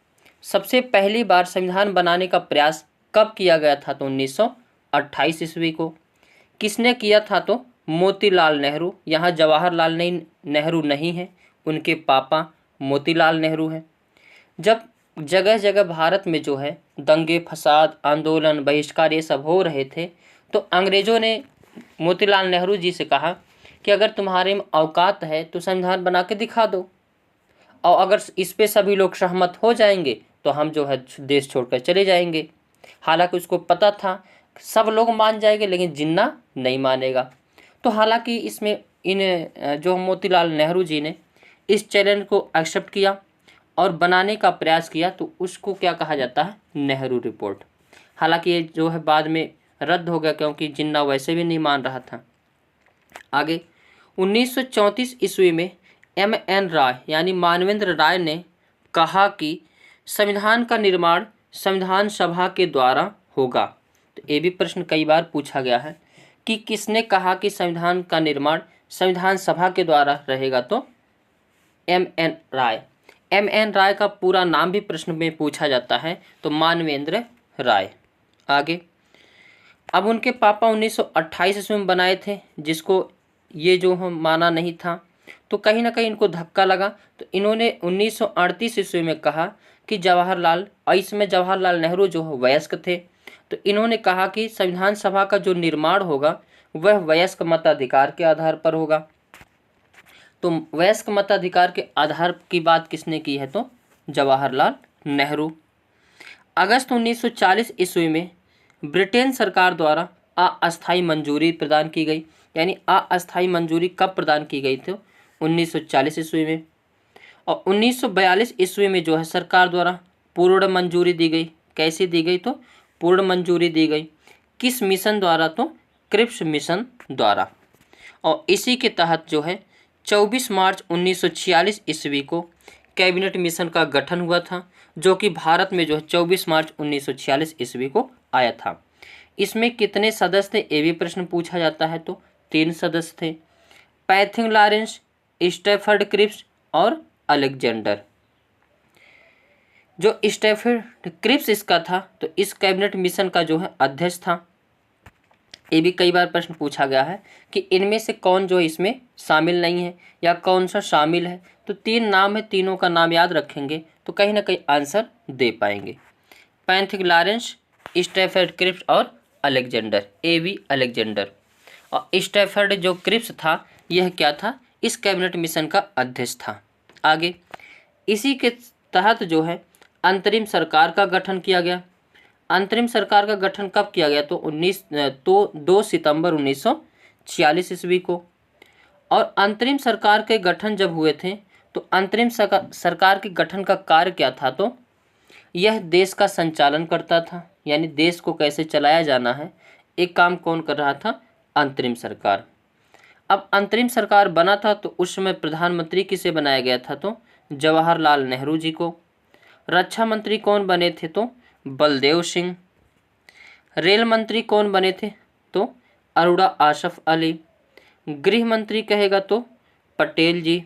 सबसे पहली बार संविधान बनाने का प्रयास कब किया गया था? तो 1928 ईस्वी को। किसने किया था? तो मोतीलाल नेहरू। यहाँ जवाहरलाल नेहरू नहीं है, उनके पापा मोतीलाल नेहरू हैं। जब जगह जगह भारत में जो है दंगे फसाद आंदोलन बहिष्कार ये सब हो रहे थे, तो अंग्रेज़ों ने मोतीलाल नेहरू जी से कहा कि अगर तुम्हारे में औकात है तो संविधान बना के दिखा दो, और अगर इस पे सभी लोग सहमत हो जाएंगे तो हम जो है देश छोड़कर चले जाएंगे। हालांकि उसको पता था सब लोग मान जाएंगे लेकिन जिन्ना नहीं मानेगा। तो हालांकि इसमें जो मोतीलाल नेहरू जी ने इस चैलेंज को एक्सेप्ट किया और बनाने का प्रयास किया, तो उसको क्या कहा जाता है? नेहरू रिपोर्ट। हालांकि ये जो है बाद में रद्द हो गया क्योंकि जिन्ना वैसे भी नहीं मान रहा था। आगे 1934 ईस्वी में M.N. राय यानी मानवेंद्र राय ने कहा कि संविधान का निर्माण संविधान सभा के द्वारा होगा। तो ये भी प्रश्न कई बार पूछा गया है कि किसने कहा कि संविधान का निर्माण संविधान सभा के द्वारा रहेगा? तो M.N. राय। M.N. राय का पूरा नाम भी प्रश्न में पूछा जाता है, तो मानवेंद्र राय। आगे अब उनके पापा 1928 ईस्वी में बनाए थे, जिसको ये जो हम माना नहीं था, तो कहीं ना कहीं इनको धक्का लगा। तो इन्होंने 1938 ईस्वी में कहा कि जवाहरलाल, और इसमें जवाहरलाल नेहरू जो वयस्क थे, तो इन्होंने कहा कि संविधान सभा का जो निर्माण होगा वह वयस्क मताधिकार के आधार पर होगा। तो वयस्क मताधिकार के आधार की बात किसने की है? तो जवाहरलाल नेहरू। अगस्त 1940 ईस्वी में ब्रिटेन सरकार द्वारा अस्थायी मंजूरी प्रदान की गई। यानी अस्थायी मंजूरी कब प्रदान की गई? थी 1940 ईस्वी में। और 1942 ईस्वी में जो है सरकार द्वारा पूर्ण मंजूरी दी गई। कैसी दी गई? तो पूर्ण मंजूरी दी गई। किस मिशन द्वारा? तो क्रिप्स मिशन द्वारा। और इसी के तहत जो है 24 मार्च 1946 ईस्वी को कैबिनेट मिशन का गठन हुआ था, जो कि भारत में जो है 24 मार्च 1946 ईस्वी को आया था। इसमें कितने सदस्य थे? ये भी प्रश्न पूछा जाता है। तो 3 सदस्य थे, पैथिंग लॉरेंस, स्टैफर्ड क्रिप्स और अलेक्जेंडर। जो स्टैफर्ड क्रिप्स इसका था, तो इस कैबिनेट मिशन का जो है अध्यक्ष था। ये भी कई बार प्रश्न पूछा गया है कि इनमें से कौन जो इसमें शामिल नहीं है या कौन सा शामिल है। तो 3 नाम है, तीनों का नाम याद रखेंगे तो कहीं ना कहीं आंसर दे पाएंगे। पैथिंग लॉरेंस, स्टैफर्ड क्रिप्स और अलेक्जेंडर, A.V. अलेक्जेंडर। और स्टैफर्ड जो क्रिप्स था यह क्या था? इस कैबिनेट मिशन का अध्यक्ष था। आगे इसी के तहत जो है अंतरिम सरकार का गठन किया गया। अंतरिम सरकार का गठन कब किया गया? तो 2 सितंबर 1946 ईस्वी को। और अंतरिम सरकार के गठन जब हुए थे, तो अंतरिम सरकार के गठन का कार्य क्या था? तो यह देश का संचालन करता था, यानी देश को कैसे चलाया जाना है, एक काम कौन कर रहा था? अंतरिम सरकार। अब अंतरिम सरकार बना था तो उस समय प्रधानमंत्री किसे बनाया गया था? तो जवाहरलाल नेहरू जी को। रक्षा मंत्री कौन बने थे? तो बलदेव सिंह। रेल मंत्री कौन बने थे? तो अरोड़ा आसफ अली। गृह मंत्री कहेगा तो पटेल जी।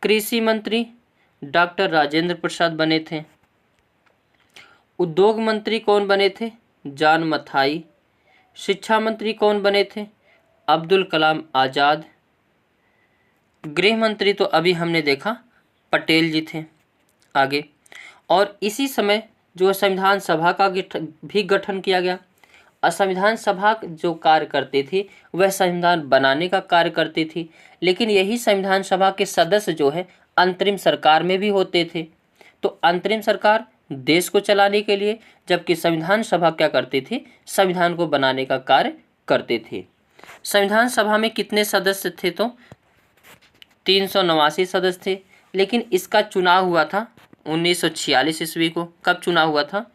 कृषि मंत्री डॉक्टर राजेंद्र प्रसाद बने थे। उद्योग मंत्री कौन बने थे? जॉन मथाई। शिक्षा मंत्री कौन बने थे? अब्दुल कलाम आज़ाद। गृह मंत्री तो अभी हमने देखा पटेल जी थे। आगे और इसी समय जो संविधान सभा का भी गठन किया गया। संविधान सभा जो कार्य करती थी वह संविधान बनाने का कार्य करती थी, लेकिन यही संविधान सभा के सदस्य जो है अंतरिम सरकार में भी होते थे। तो अंतरिम सरकार देश को चलाने के लिए, जबकि संविधान सभा क्या करती थी? संविधान को बनाने का कार्य करते थे। संविधान सभा में कितने सदस्य थे? तो 389 सदस्य थे, लेकिन इसका चुनाव हुआ था 1946 ईस्वी को। कब चुनाव हुआ था?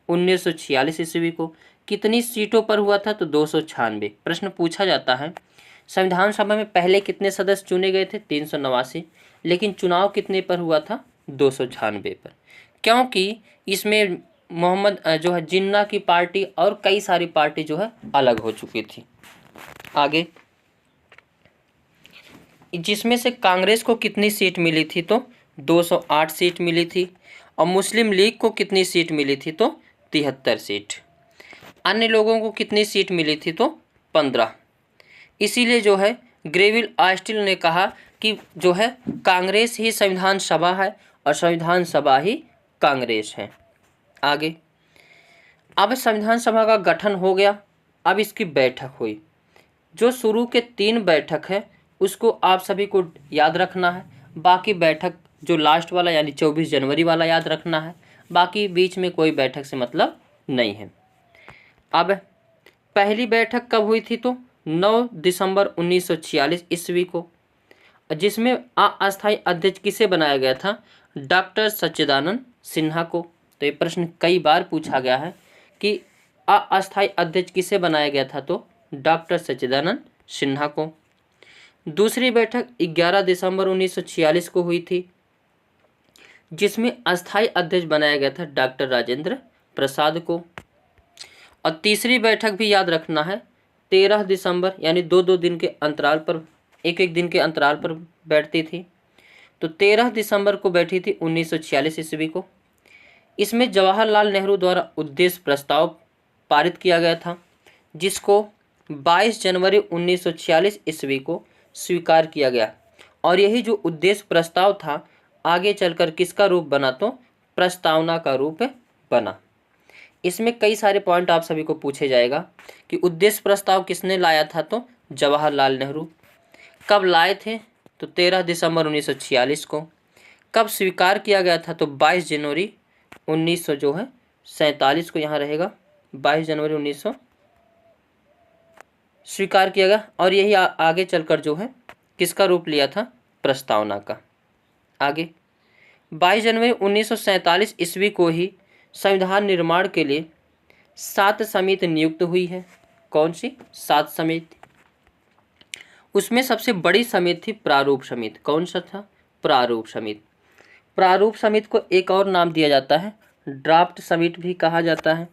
1946 ईस्वी को। कितनी सीटों पर हुआ था? तो 296। प्रश्न पूछा जाता है संविधान सभा में पहले कितने सदस्य चुने गए थे? 389, लेकिन चुनाव कितने पर हुआ था? 296 पर, क्योंकि इसमें मोहम्मद जो है जिन्ना की पार्टी और कई सारी पार्टी जो है अलग हो चुकी थी। आगे जिसमें से कांग्रेस को कितनी सीट मिली थी तो 208 सीट मिली थी, और मुस्लिम लीग को कितनी सीट मिली थी तो 73 सीट। अन्य लोगों को कितनी सीट मिली थी तो 15। इसीलिए जो है ग्रेविल आस्टिल ने कहा कि जो है कांग्रेस ही संविधान सभा है और संविधान सभा ही कांग्रेस है। आगे, अब संविधान सभा का गठन हो गया, अब इसकी बैठक हुई। जो शुरू के 3 बैठक है उसको आप सभी को याद रखना है, बाकी बैठक जो लास्ट वाला यानी 24 जनवरी वाला याद रखना है, बाकी बीच में कोई बैठक से मतलब नहीं है। अब पहली बैठक कब हुई थी तो 9 दिसंबर 1946 ईस्वी को, जिसमें अस्थायी अध्यक्ष किसे बनाया गया था, डॉक्टर सच्चिदानंद सिन्हा को। तो ये प्रश्न कई बार पूछा गया है कि अस्थायी अध्यक्ष किसे बनाया गया था तो डॉक्टर सच्चिदानंद सिन्हा को। दूसरी बैठक 11 दिसंबर 1946 को हुई थी, जिसमें अस्थायी अध्यक्ष बनाया गया था डॉक्टर राजेंद्र प्रसाद को। और तीसरी बैठक भी याद रखना है 13 दिसंबर यानी 2-2 दिन के अंतराल पर, एक दिन के अंतराल पर बैठती थी। तो 13 दिसंबर को बैठी थी 1946 ईस्वी को। इसमें जवाहरलाल नेहरू द्वारा उद्देश्य प्रस्ताव पारित किया गया था, जिसको 22 जनवरी 1946 ईस्वी को स्वीकार किया गया। और यही जो उद्देश्य प्रस्ताव था आगे चलकर किसका रूप बना तो प्रस्तावना का रूप बना। इसमें कई सारे पॉइंट आप सभी को पूछे जाएगा कि उद्देश्य प्रस्ताव किसने लाया था तो जवाहरलाल नेहरू। कब लाए थे तो 13 दिसंबर 1946 को। कब स्वीकार किया गया था तो 22 जनवरी 1947 को, यहाँ रहेगा 22 जनवरी 1900 स्वीकार किया गया। और यही आगे चलकर जो है किसका रूप लिया था प्रस्तावना का। आगे 22 जनवरी 1947 ईस्वी को ही संविधान निर्माण के लिए 7 समिति नियुक्त हुई है। कौन सी 7 समिति? उसमें सबसे बड़ी समिति थी प्रारूप समिति। कौन सा था? प्रारूप समिति। प्रारूप समिति को एक और नाम दिया जाता है ड्राफ्ट समिति भी कहा जाता है,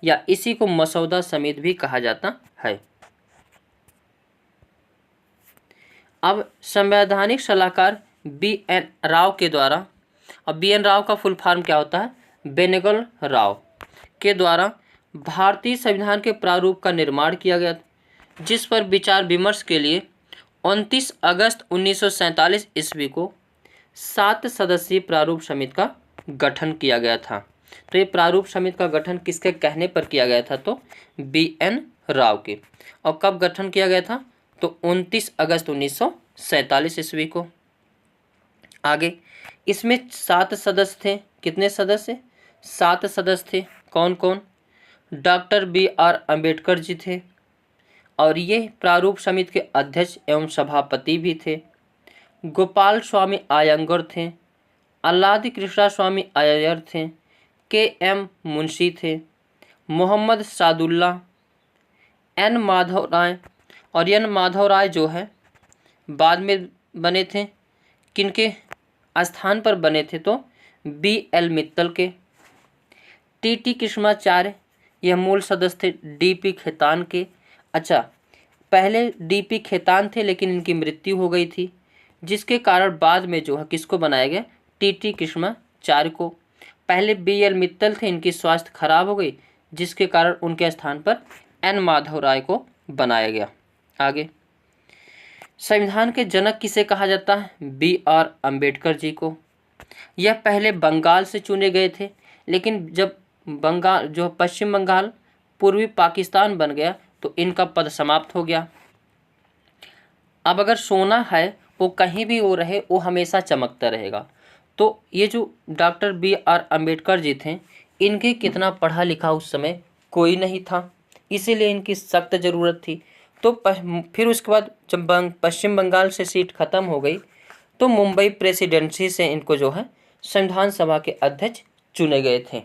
या इसी को मसौदा समिति भी कहा जाता है। अब संवैधानिक सलाहकार बी.एन. राव के द्वारा, अब बी.एन. राव का फुल फॉर्म क्या होता है? बेनेगल राव के द्वारा भारतीय संविधान के प्रारूप का निर्माण किया गया, जिस पर विचार विमर्श के लिए 29 अगस्त 1947 ईस्वी को 7 सदस्यीय प्रारूप समिति का गठन किया गया था। तो ये प्रारूप समिति का गठन किसके कहने पर किया गया था तो बी.एन. राव के। और कब गठन किया गया था तो 29 अगस्त 1947 ईस्वी को। आगे इसमें 7 सदस्य थे। कितने सदस्य? 7 सदस्य थे। कौन कौन? Doctor B R. अम्बेडकर जी थे, और ये प्रारूप समिति के अध्यक्ष एवं सभापति भी थे। गोपाल स्वामी आयंगर थे, अल्लादी कृष्णा स्वामी अय्यर थे, के.एम. मुंशी थे, मोहम्मद सादुल्ला, एन. माधव राय। और एन. माधव राय जो है बाद में बने थे, किनके स्थान पर बने थे तो बी.एल. मित्तल के। टी.टी. कृष्णाचार्य यह मूल सदस्य थे डी.पी. खेतान के। अच्छा, पहले डी.पी. खेतान थे लेकिन इनकी मृत्यु हो गई थी, जिसके कारण बाद में जो है किसको बनाया गया? टी.टी. कृष्णाचार्य को। पहले बी.एल. मित्तल थे, इनकी स्वास्थ्य खराब हो गई, जिसके कारण उनके स्थान पर एन. माधव राय को बनाया गया। आगे संविधान के जनक किसे कहा जाता है? बी.आर. अम्बेडकर जी को। यह पहले बंगाल से चुने गए थे, लेकिन जब बंगाल जो पश्चिम बंगाल पूर्वी पाकिस्तान बन गया तो इनका पद समाप्त हो गया। अब अगर सोना है वो कहीं भी वो रहे, वो हमेशा चमकता रहेगा। तो ये जो डॉक्टर बी.आर. अम्बेडकर जी थे, इनके कितना पढ़ा लिखा उस समय कोई नहीं था, इसीलिए इनकी सख्त ज़रूरत थी। तो फिर उसके बाद जब पश्चिम बंगाल से सीट खत्म हो गई तो मुंबई प्रेसिडेंसी से इनको जो है संविधान सभा के अध्यक्ष चुने गए थे।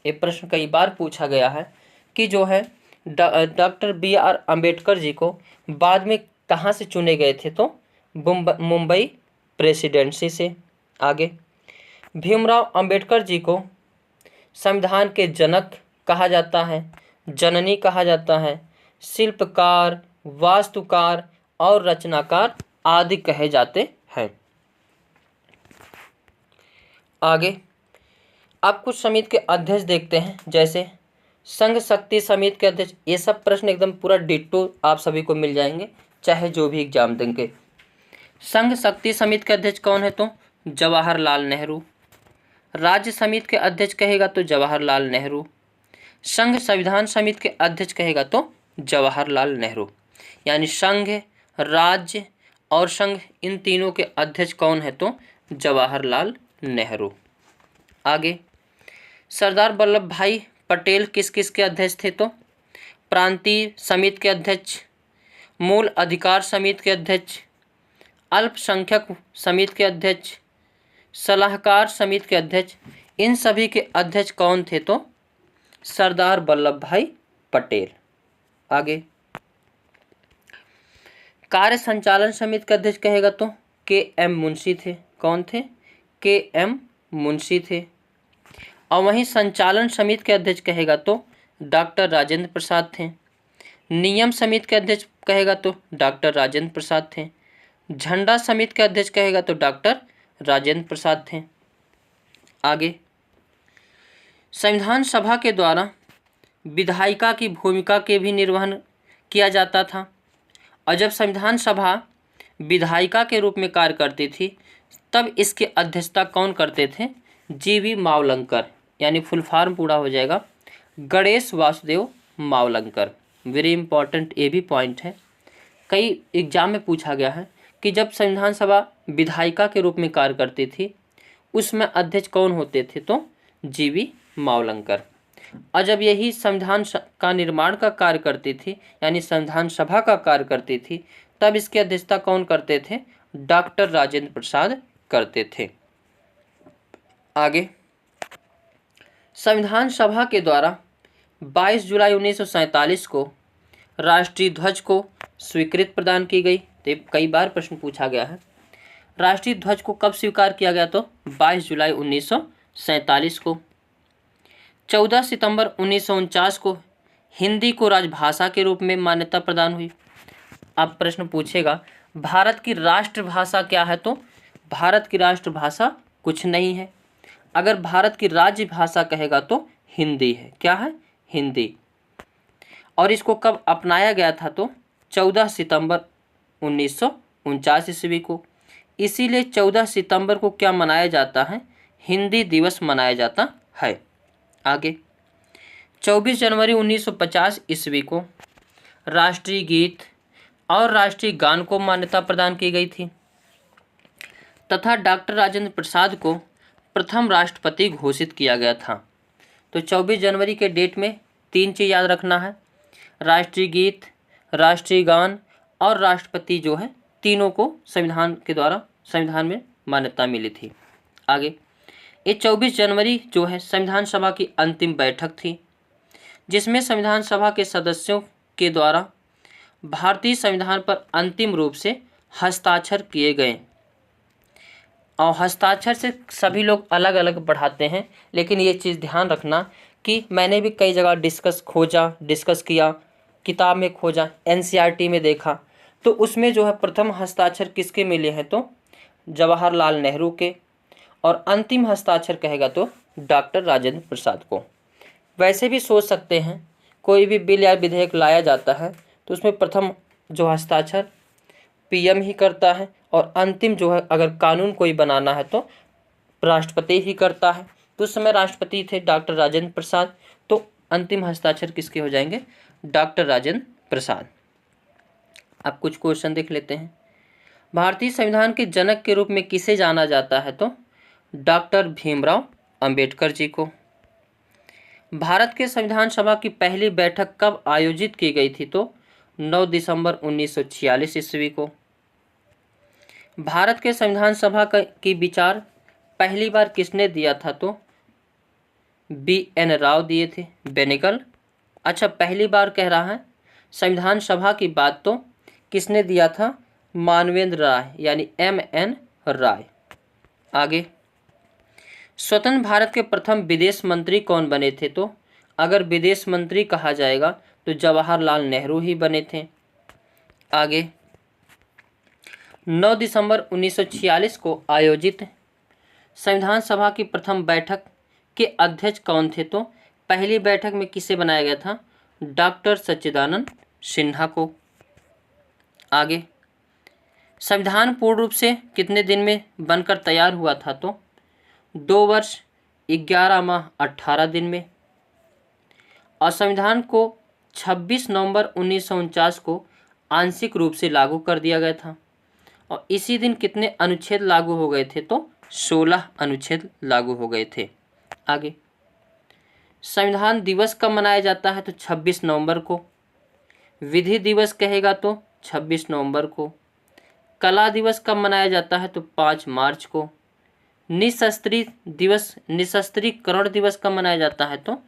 ये प्रश्न कई बार पूछा गया है कि जो है डॉक्टर बी.आर. अम्बेडकर जी को बाद में कहाँ से चुने गए थे तो मुंबई प्रेसिडेंसी से। आगे भीमराव अम्बेडकर जी को संविधान के जनक कहा जाता है, जननी कहा जाता है, शिल्पकार, वास्तुकार और रचनाकार आदि कहे जाते हैं। आगे अब कुछ समिति के अध्यक्ष देखते हैं, जैसे संघ शक्ति समिति के अध्यक्ष। ये सब प्रश्न एकदम पूरा डिट्टो आप सभी को मिल जाएंगे, चाहे जो भी एग्जाम देंगे। संघ शक्ति समिति के अध्यक्ष कौन है? तो जवाहरलाल नेहरू। राज्य समिति के अध्यक्ष कहेगा तो जवाहरलाल नेहरू। संघ संविधान समिति के अध्यक्ष कहेगा तो जवाहरलाल नेहरू। यानी संघ, राज्य और संघ, इन तीनों के अध्यक्ष कौन है? तो जवाहरलाल नेहरू। आगे सरदार वल्लभ भाई पटेल किस किस के अध्यक्ष थे? तो प्रांतीय समिति के अध्यक्ष, मूल अधिकार समिति के अध्यक्ष, अल्पसंख्यक समिति के अध्यक्ष, सलाहकार समिति के अध्यक्ष। इन सभी के अध्यक्ष कौन थे? तो सरदार वल्लभ भाई पटेल। आगे कार्य संचालन समिति के अध्यक्ष कहेगा तो के.एम. मुंशी थे। कौन थे? के.एम. मुंशी थे। और वहीं संचालन समिति के अध्यक्ष कहेगा तो डॉक्टर राजेंद्र प्रसाद थे। नियम समिति के अध्यक्ष कहेगा तो डॉक्टर राजेंद्र प्रसाद थे। झंडा समिति के अध्यक्ष कहेगा तो डॉक्टर राजेंद्र प्रसाद थे। आगे संविधान सभा के द्वारा विधायिका की भूमिका के भी निर्वहन किया जाता था। और जब संविधान सभा विधायिका के रूप में कार्य करती थी तब इसकी अध्यक्षता कौन करते थे? जी.वी. मावलंकर। यानी फुल फॉर्म पूरा हो जाएगा गणेश वासुदेव मावलंकर। वेरी इंपॉर्टेंट ये भी पॉइंट है, कई एग्जाम में पूछा गया है कि जब संविधान सभा विधायिका के रूप में कार्य करती थी उसमें अध्यक्ष कौन होते थे? तो जी.वी. मावलंकर। और जब यही संविधान का निर्माण का कार्य करती थी यानी संविधान सभा का कार्य करती थी तब इसकी अध्यक्षता कौन करते थे? डॉक्टर राजेंद्र प्रसाद करते थे। आगे संविधान सभा के द्वारा 22 जुलाई 1947 को राष्ट्रीय ध्वज को स्वीकृति प्रदान की गई। तो कई बार प्रश्न पूछा गया है। राष्ट्रीय ध्वज को कब स्वीकार किया गया? तो 22 जुलाई 1947 को। 14 सितंबर 1949 को हिंदी को राजभाषा के रूप में मान्यता प्रदान हुई। अब प्रश्न पूछेगा भारत की राष्ट्रभाषा क्या है? तो भारत की राष्ट्रभाषा कुछ नहीं है। अगर भारत की राज्य भाषा कहेगा तो हिंदी है। क्या है? हिंदी। और इसको कब अपनाया गया था? तो 14 सितंबर 1949 ईस्वी को। इसीलिए 14 सितंबर को क्या मनाया जाता है? हिंदी दिवस मनाया जाता है। आगे 24 जनवरी 1950 ईस्वी को राष्ट्रीय गीत और राष्ट्रीय गान को मान्यता प्रदान की गई थी तथा डॉक्टर राजेंद्र प्रसाद को प्रथम राष्ट्रपति घोषित किया गया था। तो 24 जनवरी के डेट में 3 चीज़ याद रखना है, राष्ट्रीय गीत, राष्ट्रीय गान और राष्ट्रपति जो है, तीनों को संविधान के द्वारा संविधान में मान्यता मिली थी। आगे ये 24 जनवरी जो है संविधान सभा की अंतिम बैठक थी जिसमें संविधान सभा के सदस्यों के द्वारा भारतीय संविधान पर अंतिम रूप से हस्ताक्षर किए गए। और हस्ताक्षर से सभी लोग अलग अलग पढ़ाते हैं, लेकिन ये चीज़ ध्यान रखना कि मैंने भी कई जगह डिस्कस किया, किताब में खोजा, एनसीईआरटी में देखा, तो उसमें जो है प्रथम हस्ताक्षर किसके मिले हैं? तो जवाहरलाल नेहरू के। और अंतिम हस्ताक्षर कहेगा तो डॉक्टर राजेंद्र प्रसाद को। वैसे भी सोच सकते हैं कोई भी बिल या विधेयक लाया जाता है तो उसमें प्रथम जो हस्ताक्षर पीएम ही करता है और अंतिम जो है अगर कानून कोई बनाना है तो राष्ट्रपति ही करता है। तो उस समय राष्ट्रपति थे डॉक्टर राजेंद्र प्रसाद, तो अंतिम हस्ताक्षर किसके हो जाएंगे? डॉक्टर राजेंद्र प्रसाद। अब कुछ क्वेश्चन देख लेते हैं। भारतीय संविधान के जनक के रूप में किसे जाना जाता है? तो डॉक्टर भीमराव अंबेडकर जी को। भारत के संविधान सभा की पहली बैठक कब आयोजित की गई थी? तो 9 दिसंबर 1946 ईस्वी को। भारत के संविधान सभा की विचार पहली बार किसने दिया था? तो B.N. राव दिए थे। बेनेगल। अच्छा, पहली बार कह रहा है संविधान सभा की बात तो किसने दिया था? मानवेंद्र राय यानी M.N. राय। आगे स्वतंत्र भारत के प्रथम विदेश मंत्री कौन बने थे? तो अगर विदेश मंत्री कहा जाएगा तो जवाहरलाल नेहरू ही बने थे। आगे 9 दिसंबर 1946 को आयोजित संविधान सभा की प्रथम बैठक के अध्यक्ष कौन थे? तो पहली बैठक में किसे बनाया गया था? डॉक्टर सच्चिदानंद सिन्हा को। आगे, संविधान पूर्ण रूप से कितने दिन में बनकर तैयार हुआ था? तो 2 वर्ष 11 माह 18 दिन में। और संविधान को 26 नवंबर 1949 को आंशिक रूप से लागू कर दिया गया था। और इसी दिन कितने अनुच्छेद लागू हो गए थे? तो 16 अनुच्छेद लागू हो गए थे। आगे, संविधान दिवस कब मनाया जाता है? तो 26 नवंबर को। विधि दिवस कहेगा तो 26 नवंबर को। कला दिवस कब मनाया जाता है? तो 5 मार्च को। निशस्त्रीकरण दिवस कब मनाया जाता है? तो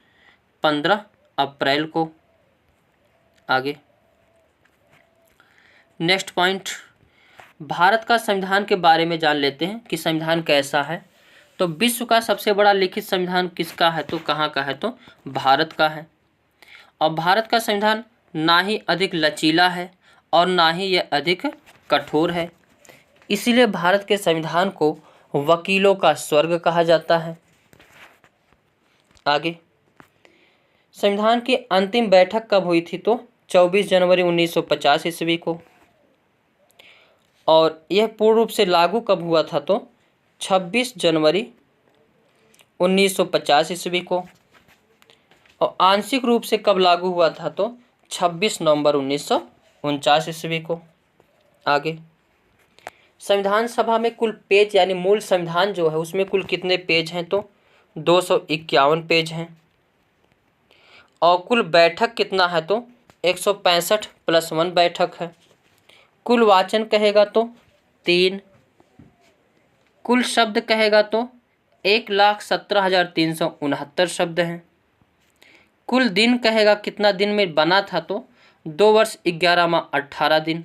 15 अप्रैल को। आगे, नेक्स्ट पॉइंट, भारत का संविधान के बारे में जान लेते हैं कि संविधान कैसा है। तो विश्व का सबसे बड़ा लिखित संविधान किसका है? तो कहाँ का है? तो भारत का है। और भारत का संविधान ना ही अधिक लचीला है और ना ही यह अधिक कठोर है। इसीलिए भारत के संविधान को वकीलों का स्वर्ग कहा जाता है। आगे, संविधान की अंतिम बैठक कब हुई थी? तो 24 जनवरी 1950 ईस्वी को। और यह पूर्ण रूप से लागू कब हुआ था? तो 26 जनवरी 1950 ईस्वी को। और आंशिक रूप से कब लागू हुआ था? तो 26 नवंबर 1949 ईस्वी को। आगे, संविधान सभा में कुल पेज यानी मूल संविधान जो है उसमें कुल कितने पेज हैं? तो 251 पेज हैं। और कुल बैठक कितना है? तो 165 + 1 बैठक है। कुल वाचन कहेगा तो 3। कुल शब्द कहेगा तो 1,17,369 शब्द हैं। कुल दिन कहेगा कितना दिन में बना था? तो 2 वर्ष 11 माह 18 दिन।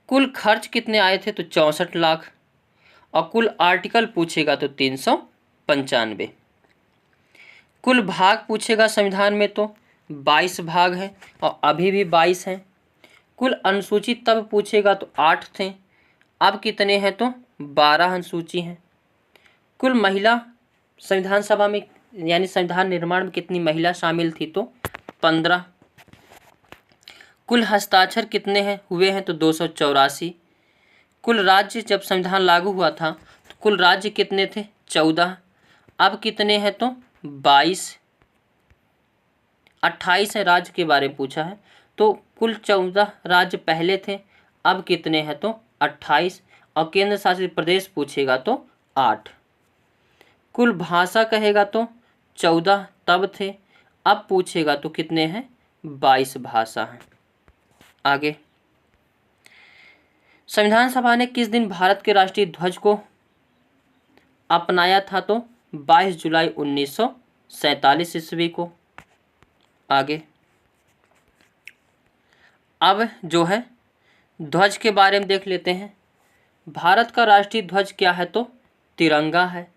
कुल खर्च कितने आए थे? तो 64 लाख। और कुल आर्टिकल पूछेगा तो 395। कुल भाग पूछेगा संविधान में तो 22 भाग हैं और अभी भी 22 हैं। कुल अनुसूचित तब पूछेगा तो 8 थे, अब कितने हैं? तो 12 अनुसूची हैं। कुल महिला संविधान सभा में यानी संविधान निर्माण में कितनी महिला शामिल थी? तो 15। कुल हस्ताक्षर कितने हैं हुए हैं? तो 284। कुल राज्य जब संविधान लागू हुआ था तो कुल राज्य कितने थे? 14। अब कितने हैं? तो 22। 28 है राज्य के बारे में पूछा है, तो कुल 14 राज्य पहले थे, अब कितने हैं? तो 28। और केंद्र शासित प्रदेश पूछेगा तो 8। कुल भाषा कहेगा तो 14 तब थे, अब पूछेगा तो कितने हैं? 22 भाषा हैं। आगे, संविधान सभा ने किस दिन भारत के राष्ट्रीय ध्वज को अपनाया था? तो 22 जुलाई 1947 ईस्वी को। आगे, अब जो है ध्वज के बारे में देख लेते हैं। भारत का राष्ट्रीय ध्वज क्या है? तो तिरंगा है।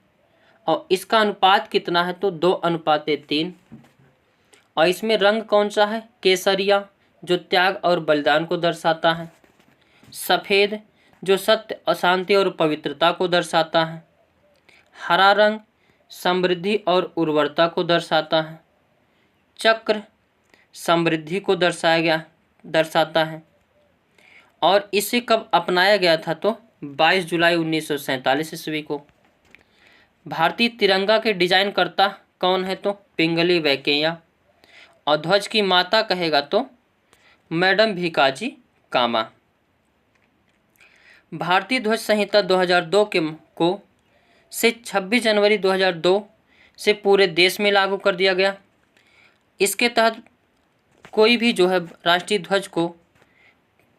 और इसका अनुपात कितना है? तो 2:3। और इसमें रंग कौन सा है? केसरिया, जो त्याग और बलिदान को दर्शाता है। सफ़ेद, जो सत्य, अशांति और पवित्रता को दर्शाता है। हरा रंग समृद्धि और उर्वरता को दर्शाता है। चक्र समृद्धि को दर्शाता है। और इसे कब अपनाया गया था? तो 22 जुलाई 1947 ईस्वी को। भारतीय तिरंगा के डिजाइन करता कौन है? तो पिंगली वेंकैया। और ध्वज की माता कहेगा तो मैडम भीकाजी कामा। भारतीय ध्वज संहिता 2002 को से 26 जनवरी 2002 से पूरे देश में लागू कर दिया गया। इसके तहत कोई भी जो है राष्ट्रीय ध्वज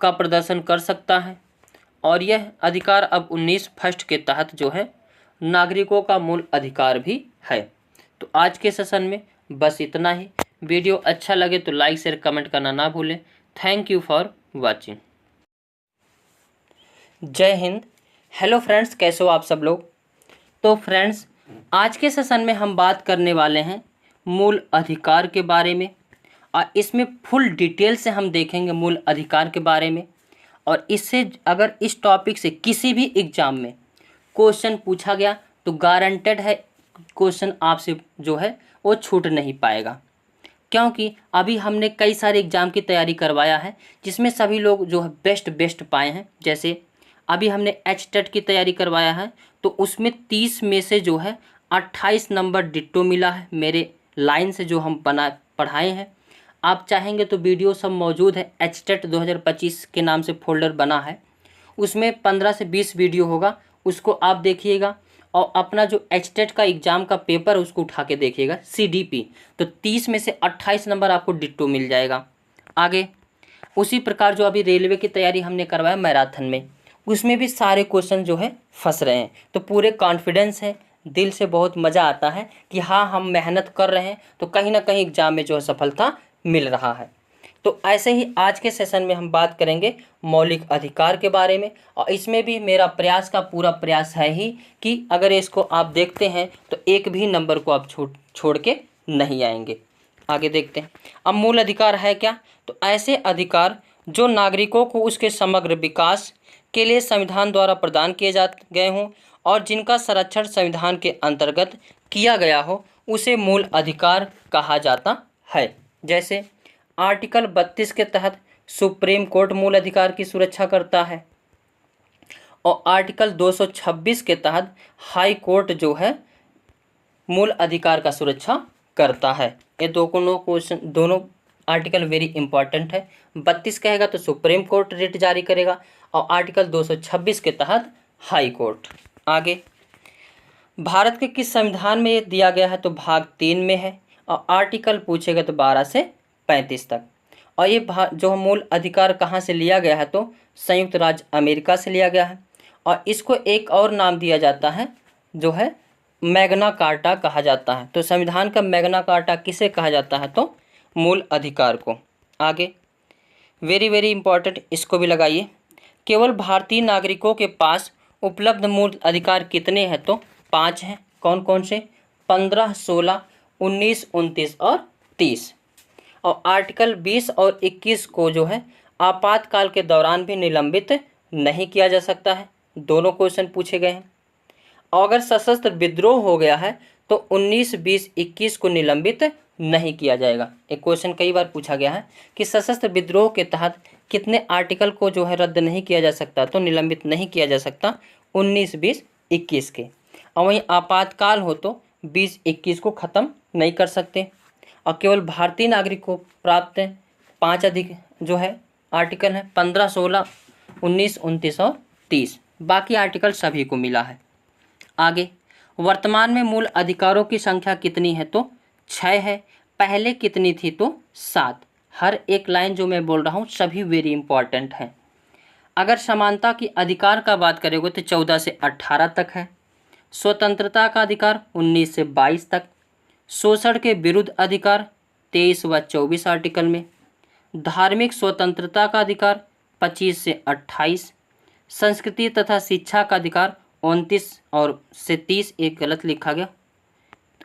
का प्रदर्शन कर सकता है। और यह अधिकार अब 19 फर्स्ट के तहत जो है नागरिकों का मूल अधिकार भी है। तो आज के सेशन में बस इतना ही। वीडियो अच्छा लगे तो लाइक शेयर कमेंट करना ना भूलें। Thank you for watching. जय हिंद। हेलो फ्रेंड्स, कैसे हो आप सब लोग? तो फ्रेंड्स, आज के सेशन में हम बात करने वाले हैं मूल अधिकार के बारे में। और इसमें फुल डिटेल से हम देखेंगे मूल अधिकार के बारे में। और इससे अगर इस टॉपिक से किसी भी एग्जाम में क्वेश्चन पूछा गया तो गारंटेड है क्वेश्चन आपसे जो है वो छूट नहीं पाएगा, क्योंकि अभी हमने कई सारे एग्ज़ाम की तैयारी करवाया है जिसमें सभी लोग जो है बेस्ट पाए हैं। जैसे अभी हमने एचटेट की तैयारी करवाया है तो उसमें 30 में से जो है 28 नंबर डिट्टो मिला है मेरे लाइन से जो हम पढ़ाए हैं। आप चाहेंगे तो वीडियो सब मौजूद है, एचटेट 2025 के नाम से फोल्डर बना है, उसमें 15 से 20 वीडियो होगा, उसको आप देखिएगा और अपना जो एचटेट का एग्ज़ाम का पेपर है उसको उठा के देखिएगा सीडीपी, तो 30 में से 28 नंबर आपको डिट्टो मिल जाएगा। आगे उसी प्रकार जो अभी रेलवे की तैयारी हमने करवाया मैराथन में, उसमें भी सारे क्वेश्चन जो है फंस रहे हैं, तो पूरे कॉन्फिडेंस है, दिल से बहुत मज़ा आता है कि हाँ हम मेहनत कर रहे हैं तो कहीं ना कहीं एग्ज़ाम में जो है सफलता मिल रहा है। तो ऐसे ही आज के सेशन में हम बात करेंगे मौलिक अधिकार के बारे में, और इसमें भी मेरा प्रयास का पूरा प्रयास है ही कि अगर इसको आप देखते हैं तो एक भी नंबर को आप छोड़ के नहीं आएंगे। आगे देखते हैं अब मूल अधिकार है क्या। तो ऐसे अधिकार जो नागरिकों को उसके समग्र विकास के लिए संविधान द्वारा प्रदान किए गए हों और जिनका संरक्षण संविधान के अंतर्गत किया गया हो उसे मूल अधिकार कहा जाता है। जैसे आर्टिकल 32 के तहत सुप्रीम कोर्ट मूल अधिकार की सुरक्षा करता है और आर्टिकल 226 के तहत हाई कोर्ट जो है मूल अधिकार का सुरक्षा करता है। ये दोनों आर्टिकल वेरी इंपॉर्टेंट है। 32 कहेगा तो सुप्रीम कोर्ट रिट जारी करेगा और आर्टिकल 226 के तहत हाई कोर्ट। आगे भारत के किस संविधान में ये दिया गया है तो भाग 3 में है और आर्टिकल पूछेगा तो 12 से 35 तक। और ये जो मूल अधिकार कहाँ से लिया गया है तो संयुक्त राज्य अमेरिका से लिया गया है और इसको एक और नाम दिया जाता है जो है मैग्ना कार्टा कहा जाता है। तो संविधान का मैग्ना कार्टा किसे कहा जाता है तो मूल अधिकार को। आगे वेरी इंपॉर्टेंट, इसको भी लगाइए। केवल भारतीय नागरिकों के पास उपलब्ध मूल अधिकार कितने हैं तो 5 हैं। कौन कौन से? 15, 16, 19, 29 और 30। और आर्टिकल 20 और 21 को जो है आपातकाल के दौरान भी निलंबित नहीं किया जा सकता है। दोनों क्वेश्चन पूछे गए हैं। और अगर सशस्त्र विद्रोह हो गया है तो 19, 20, 21 को निलंबित नहीं किया जाएगा। एक क्वेश्चन कई बार पूछा गया है कि सशस्त्र विद्रोह के तहत कितने आर्टिकल को जो है रद्द नहीं किया जा सकता तो निलंबित नहीं किया जा सकता 19, 20, 21 के। और वहीं आपातकाल हो तो 20, 21 को ख़त्म नहीं कर सकते। और केवल भारतीय नागरिक को प्राप्त है 5 अधिक जो है आर्टिकल है 15, 16, 19, 29 और 30। बाकी आर्टिकल सभी को मिला है। आगे वर्तमान में मूल अधिकारों की संख्या कितनी है तो 6 है। पहले कितनी थी तो 7। हर एक लाइन जो मैं बोल रहा हूँ सभी वेरी इंपॉर्टेंट है। अगर समानता की अधिकार का बात करेंगे तो 14 से 18 तक है। स्वतंत्रता का अधिकार 19 से 22 तक। शोषण के विरुद्ध अधिकार 23 व 24 आर्टिकल में। धार्मिक स्वतंत्रता का अधिकार 25 से 28। संस्कृति तथा शिक्षा का अधिकार 29 और से 30, एक गलत लिखा गया,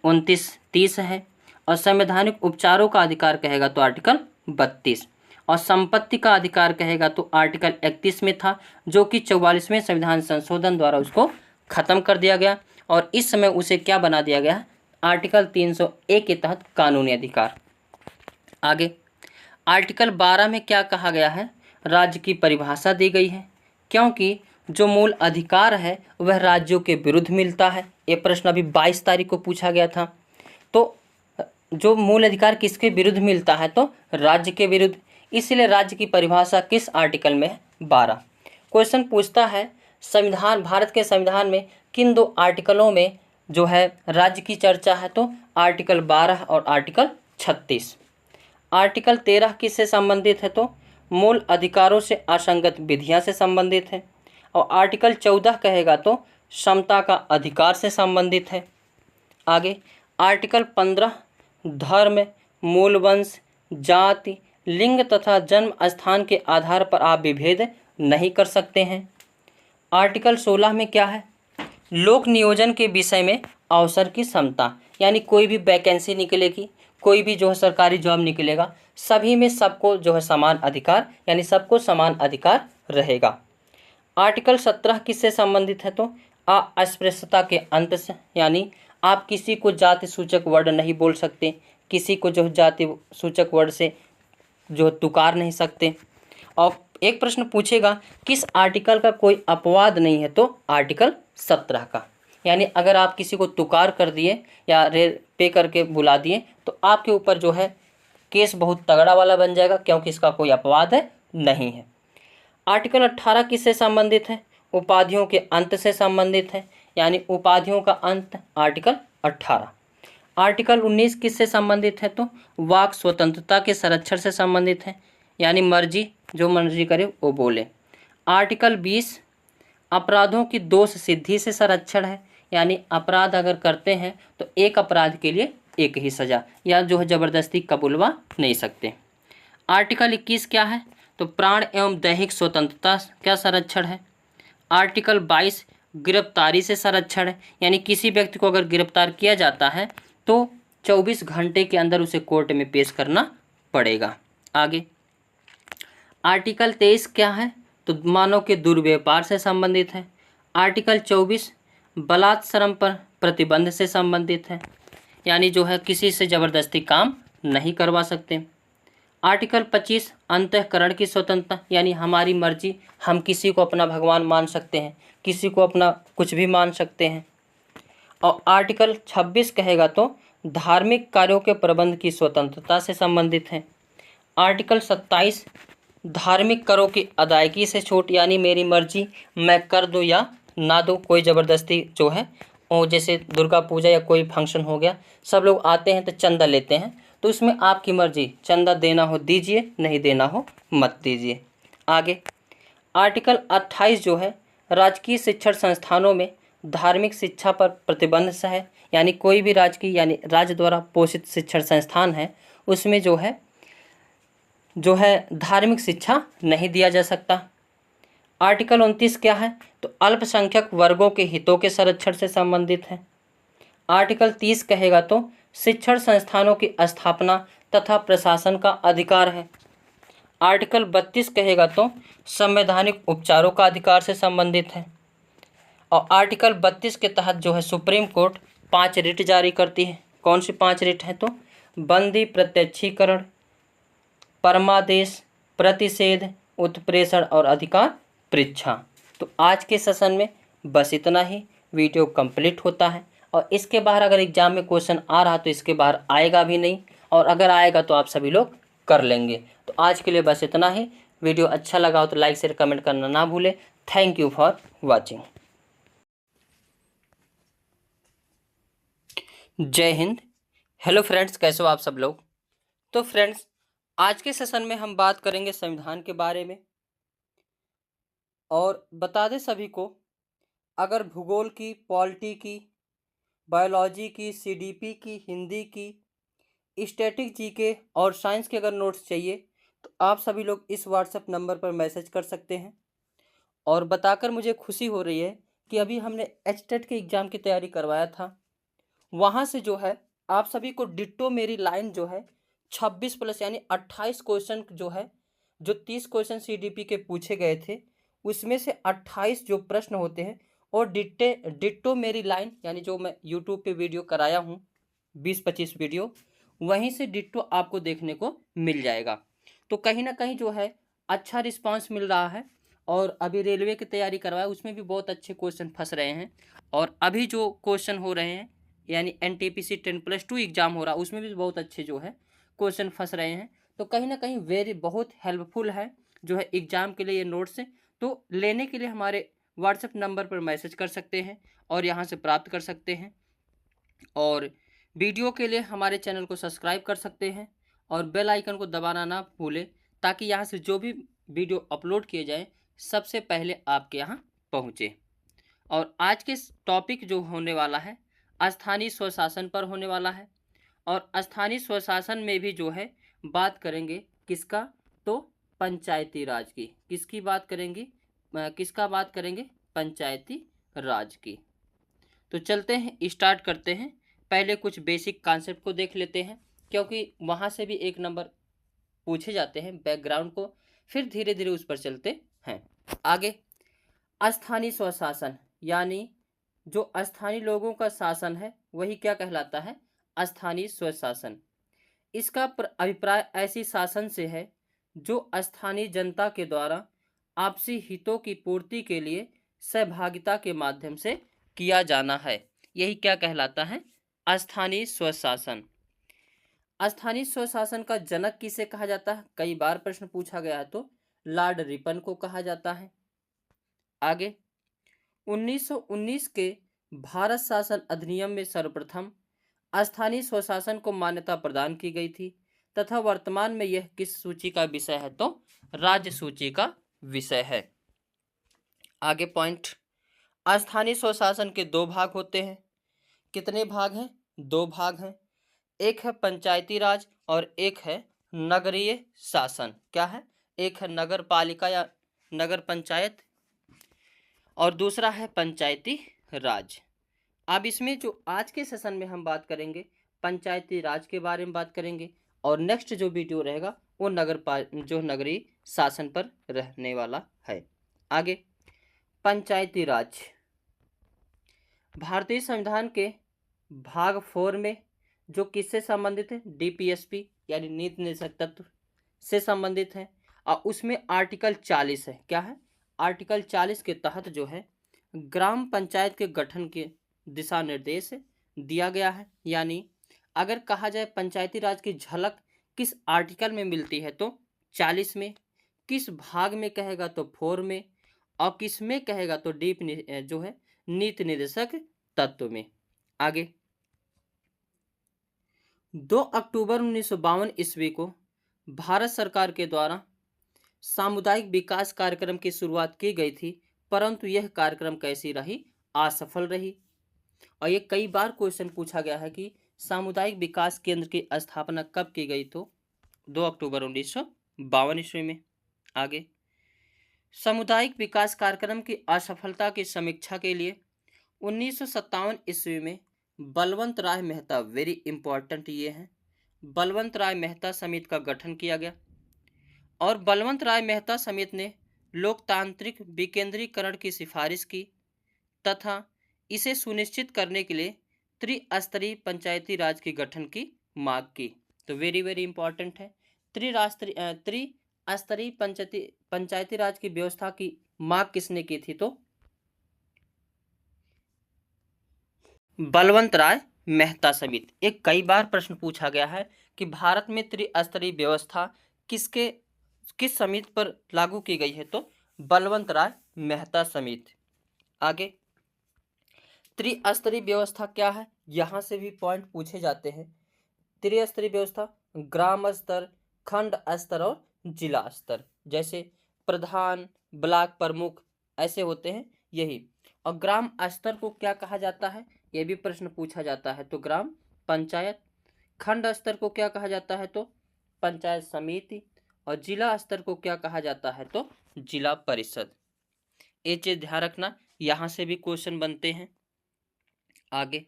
29, 30 है। और संवैधानिक उपचारों का अधिकार कहेगा तो आर्टिकल 32। और संपत्ति का अधिकार कहेगा तो आर्टिकल 31 में था जो कि 44वें संविधान संशोधन द्वारा उसको ख़त्म कर दिया गया और इस समय उसे क्या बना दिया गया? आर्टिकल 301 के तहत कानूनी अधिकार। आगे आर्टिकल 12 में क्या कहा गया है? राज्य की परिभाषा दी गई है, क्योंकि जो मूल अधिकार है वह राज्यों के विरुद्ध मिलता है। ये प्रश्न अभी 22 तारीख को पूछा गया था। तो जो मूल अधिकार किसके विरुद्ध मिलता है तो राज्य के विरुद्ध, इसलिए राज्य की परिभाषा किस आर्टिकल में है? 12। क्वेश्चन पूछता है संविधान, भारत के संविधान में किन 2 आर्टिकलों में जो है राज्य की चर्चा है तो आर्टिकल 12 और आर्टिकल 36। आर्टिकल 13 किससे संबंधित है तो मूल अधिकारों से असंगत विधियां से संबंधित है। और आर्टिकल 14 कहेगा तो समता का अधिकार से संबंधित है। आगे आर्टिकल 15 धर्म, मूल वंश, जाति, लिंग तथा जन्म स्थान के आधार पर आप विभेद नहीं कर सकते हैं। आर्टिकल 16 में क्या है? लोक नियोजन के विषय में अवसर की समता, यानी कोई भी वैकेंसी निकलेगी, कोई भी जो है सरकारी जॉब निकलेगा, सभी में सबको जो है समान अधिकार, यानी सबको समान अधिकार रहेगा। आर्टिकल 17 किससे संबंधित है? तो अस्पृश्यता के अंत से, यानी आप किसी को जाति सूचक वर्ड नहीं बोल सकते, किसी को जो जाति सूचक वर्ड से जो तुकार नहीं सकते। और एक प्रश्न पूछेगा किस आर्टिकल का कोई अपवाद नहीं है? तो आर्टिकल 17 का। यानी अगर आप किसी को तुकार कर दिए या रेल पे करके बुला दिए तो आपके ऊपर जो है केस बहुत तगड़ा वाला बन जाएगा, क्योंकि इसका कोई अपवाद है नहीं है। आर्टिकल 18 किससे संबंधित है? उपाधियों के अंत से संबंधित है, यानी उपाधियों का अंत आर्टिकल 18। आर्टिकल 19 किससे संबंधित है? तो वाक स्वतंत्रता के संरक्षण से संबंधित है, यानी मर्जी जो मर्जी करे वो बोले। आर्टिकल 20 अपराधों की दोष सिद्धि से संरक्षण है, यानी अपराध अगर करते हैं तो एक अपराध के लिए एक ही सज़ा, या जो है ज़बरदस्ती कबूलवा नहीं सकते। आर्टिकल 21 क्या है? तो प्राण एवं दैहिक स्वतंत्रता का संरक्षण है। आर्टिकल 22 गिरफ्तारी से संरक्षण है, यानी किसी व्यक्ति को अगर गिरफ्तार किया जाता है तो 24 घंटे के अंदर उसे कोर्ट में पेश करना पड़ेगा। आगे आर्टिकल 23 क्या है? तो मानव के दुर्व्यवहार से संबंधित है। आर्टिकल 24 बलात्श्रम पर प्रतिबंध से संबंधित है, यानी जो है किसी से ज़बरदस्ती काम नहीं करवा सकते। आर्टिकल 25 अंतःकरण की स्वतंत्रता, यानी हमारी मर्जी, हम किसी को अपना भगवान मान सकते हैं, किसी को अपना कुछ भी मान सकते हैं। और आर्टिकल 26 कहेगा तो धार्मिक कार्यों के प्रबंध की स्वतंत्रता से संबंधित है। आर्टिकल 27 धार्मिक करों की अदायगी से छूट, यानी मेरी मर्जी मैं कर दूं या ना दूं, कोई ज़बरदस्ती जो है वो, जैसे दुर्गा पूजा या कोई फंक्शन हो गया, सब लोग आते हैं तो चंदा लेते हैं, तो उसमें आपकी मर्जी, चंदा देना हो दीजिए, नहीं देना हो मत दीजिए। आगे आर्टिकल 28 जो है राजकीय शिक्षण संस्थानों में धार्मिक शिक्षा पर प्रतिबंध सा है, यानी कोई भी राजकीय यानी राज्य द्वारा पोषित शिक्षण संस्थान है उसमें जो है धार्मिक शिक्षा नहीं दिया जा सकता। आर्टिकल 29 क्या है? तो अल्पसंख्यक वर्गों के हितों के संरक्षण से संबंधित है। आर्टिकल 30 कहेगा तो शिक्षण संस्थानों की स्थापना तथा प्रशासन का अधिकार है। आर्टिकल 32 कहेगा तो संवैधानिक उपचारों का अधिकार से संबंधित है। और आर्टिकल 32 के तहत जो है सुप्रीम कोर्ट 5 रिट जारी करती है। कौन सी 5 रिट है? तो बंदी प्रत्यक्षीकरण, परमादेश, प्रतिषेध, उत्प्रेषण और अधिकार परीक्षा। तो आज के सेशन में बस इतना ही, वीडियो कंप्लीट होता है। और इसके बाहर अगर एग्जाम में क्वेश्चन आ रहा तो इसके बाहर आएगा भी नहीं, और अगर आएगा तो आप सभी लोग कर लेंगे। तो आज के लिए बस इतना ही। वीडियो अच्छा लगा हो तो लाइक शेयर कमेंट करना ना भूलें। Thank you for watching. जय हिंद। हेलो फ्रेंड्स, कैसे हो आप सब लोग? तो फ्रेंड्स आज के सेशन में हम बात करेंगे संविधान के बारे में। और बता दें सभी को, अगर भूगोल की, पॉलिटी की, बायोलॉजी की, सीडीपी की, हिंदी की, स्टैटिक जीके और साइंस के अगर नोट्स चाहिए तो आप सभी लोग इस व्हाट्सएप नंबर पर मैसेज कर सकते हैं। और बताकर मुझे खुशी हो रही है कि अभी हमने एचटेट के एग्ज़ाम की तैयारी करवाया था, वहाँ से जो है आप सभी को डिट्टो मेरी लाइन जो है 26 प्लस यानी 28 क्वेश्चन जो है, जो 30 क्वेश्चन सीडीपी के पूछे गए थे उसमें से 28 जो प्रश्न होते हैं और डिट्टो मेरी लाइन, यानी जो मैं यूट्यूब पे वीडियो कराया हूँ 20-25 वीडियो, वहीं से डिट्टो आपको देखने को मिल जाएगा। तो कहीं ना कहीं जो है अच्छा रिस्पांस मिल रहा है। और अभी रेलवे की तैयारी करवाया उसमें भी बहुत अच्छे क्वेश्चन फंस रहे हैं। और अभी जो क्वेश्चन हो रहे हैं यानी NTPC 10+2 एग्ज़ाम हो रहा है उसमें भी बहुत अच्छे जो है क्वेश्चन फंस रहे हैं। तो कहीं ना कहीं बहुत हेल्पफुल है जो है एग्ज़ाम के लिए ये नोट्स। तो लेने के लिए हमारे व्हाट्सएप नंबर पर मैसेज कर सकते हैं और यहाँ से प्राप्त कर सकते हैं। और वीडियो के लिए हमारे चैनल को सब्सक्राइब कर सकते हैं और बेल आइकन को दबाना ना भूलें, ताकि यहाँ से जो भी वीडियो अपलोड किए जाएँ सबसे पहले आपके यहाँ पहुँचे। और आज के टॉपिक जो होने वाला है स्थानीय स्वशासन पर होने वाला है। और स्थानीय स्वशासन में भी जो है बात करेंगे किसका? तो पंचायती राज की। किसकी बात करेंगे? किसका बात करेंगे? पंचायती राज की। तो चलते हैं, स्टार्ट करते हैं। पहले कुछ बेसिक कॉन्सेप्ट को देख लेते हैं, क्योंकि वहाँ से भी 1 नंबर पूछे जाते हैं बैकग्राउंड को, फिर धीरे धीरे उस पर चलते हैं। आगे, स्थानीय स्वशासन यानी जो स्थानीय लोगों का शासन है वही क्या कहलाता है? स्थानीय स्वशासन। इसका अभिप्राय ऐसी शासन से है जो स्थानीय जनता के द्वारा आपसी हितों की पूर्ति के लिए सहभागिता के माध्यम से किया जाना है। यही क्या कहलाता है? स्थानीय स्वशासन। स्थानीय स्वशासन का जनक किसे कहा जाता है? कई बार प्रश्न पूछा गया है, तो लॉर्ड रिपन को कहा जाता है। आगे, 1919 के भारत शासन अधिनियम में सर्वप्रथम स्थानीय स्वशासन को मान्यता प्रदान की गई थी तथा वर्तमान में यह किस सूची का विषय है? तो राज्य सूची का विषय है। आगे पॉइंट, स्थानीय स्वशासन के दो भाग होते हैं। कितने भाग हैं? दो भाग हैं। एक है पंचायती राज और एक है नगरीय शासन। क्या है? एक है नगर पालिका या नगर पंचायत और दूसरा है पंचायती राज। अब इसमें जो आज के सेशन में हम बात करेंगे पंचायती राज के बारे में बात करेंगे और नेक्स्ट जो वीडियो रहेगा वो नगरीय शासन पर रहने वाला है। आगे, पंचायती राज भारतीय संविधान के भाग 4 में जो किससे संबंधित है? डीपीएसपी यानी नीति निर्देशक तत्व से संबंधित है और उसमें आर्टिकल 40 है। क्या है? आर्टिकल 40 के तहत जो है ग्राम पंचायत के गठन के दिशा निर्देश दिया गया है। यानी अगर कहा जाए पंचायती राज की झलक किस आर्टिकल में मिलती है तो 40 में, किस भाग में कहेगा तो 4 में और किस में कहेगा तो डीप जो है नीति निर्देशक तत्व में। आगे, 2 अक्टूबर 1952 ईस्वी को भारत सरकार के द्वारा सामुदायिक विकास कार्यक्रम की शुरुआत की गई थी, परंतु यह कार्यक्रम कैसी रही? असफल रही। और ये कई बार क्वेश्चन पूछा गया है कि सामुदायिक विकास केंद्र की स्थापना कब की गई? तो 2 अक्टूबर 1952 ईस्वी में। आगे, सामुदायिक विकास कार्यक्रम की असफलता की समीक्षा के लिए 1957 ईस्वी में बलवंत राय मेहता, वेरी इंपॉर्टेंट ये है, बलवंत राय मेहता समिति का गठन किया गया और बलवंत राय मेहता समिति ने लोकतांत्रिक विकेंद्रीकरण की सिफारिश की तथा इसे सुनिश्चित करने के लिए त्रिस्तरीय पंचायती राज के गठन की मांग की। तो वेरी वेरी इंपॉर्टेंट है, त्रिस्तरीय पंचायती राज की व्यवस्था की मांग किसने की थी? तो बलवंत राय मेहता समिति। एक कई बार प्रश्न पूछा गया है कि भारत में त्रिस्तरीय व्यवस्था किस समिति पर लागू की गई है? तो बलवंत राय मेहता समिति। आगे, त्रिस्तरीय व्यवस्था क्या है? यहाँ से भी पॉइंट पूछे जाते हैं। त्रिस्तरीय व्यवस्था ग्राम स्तर, खंड स्तर और जिला स्तर, जैसे प्रधान, ब्लॉक प्रमुख ऐसे होते हैं यही। और ग्राम स्तर को क्या कहा जाता है? ये भी प्रश्न पूछा जाता है, तो ग्राम पंचायत। खंड स्तर को क्या कहा जाता है? तो पंचायत समिति। और जिला स्तर को क्या कहा जाता है? तो जिला परिषद। ये चीज ध्यान रखना, यहाँ से भी क्वेश्चन बनते हैं। आगे,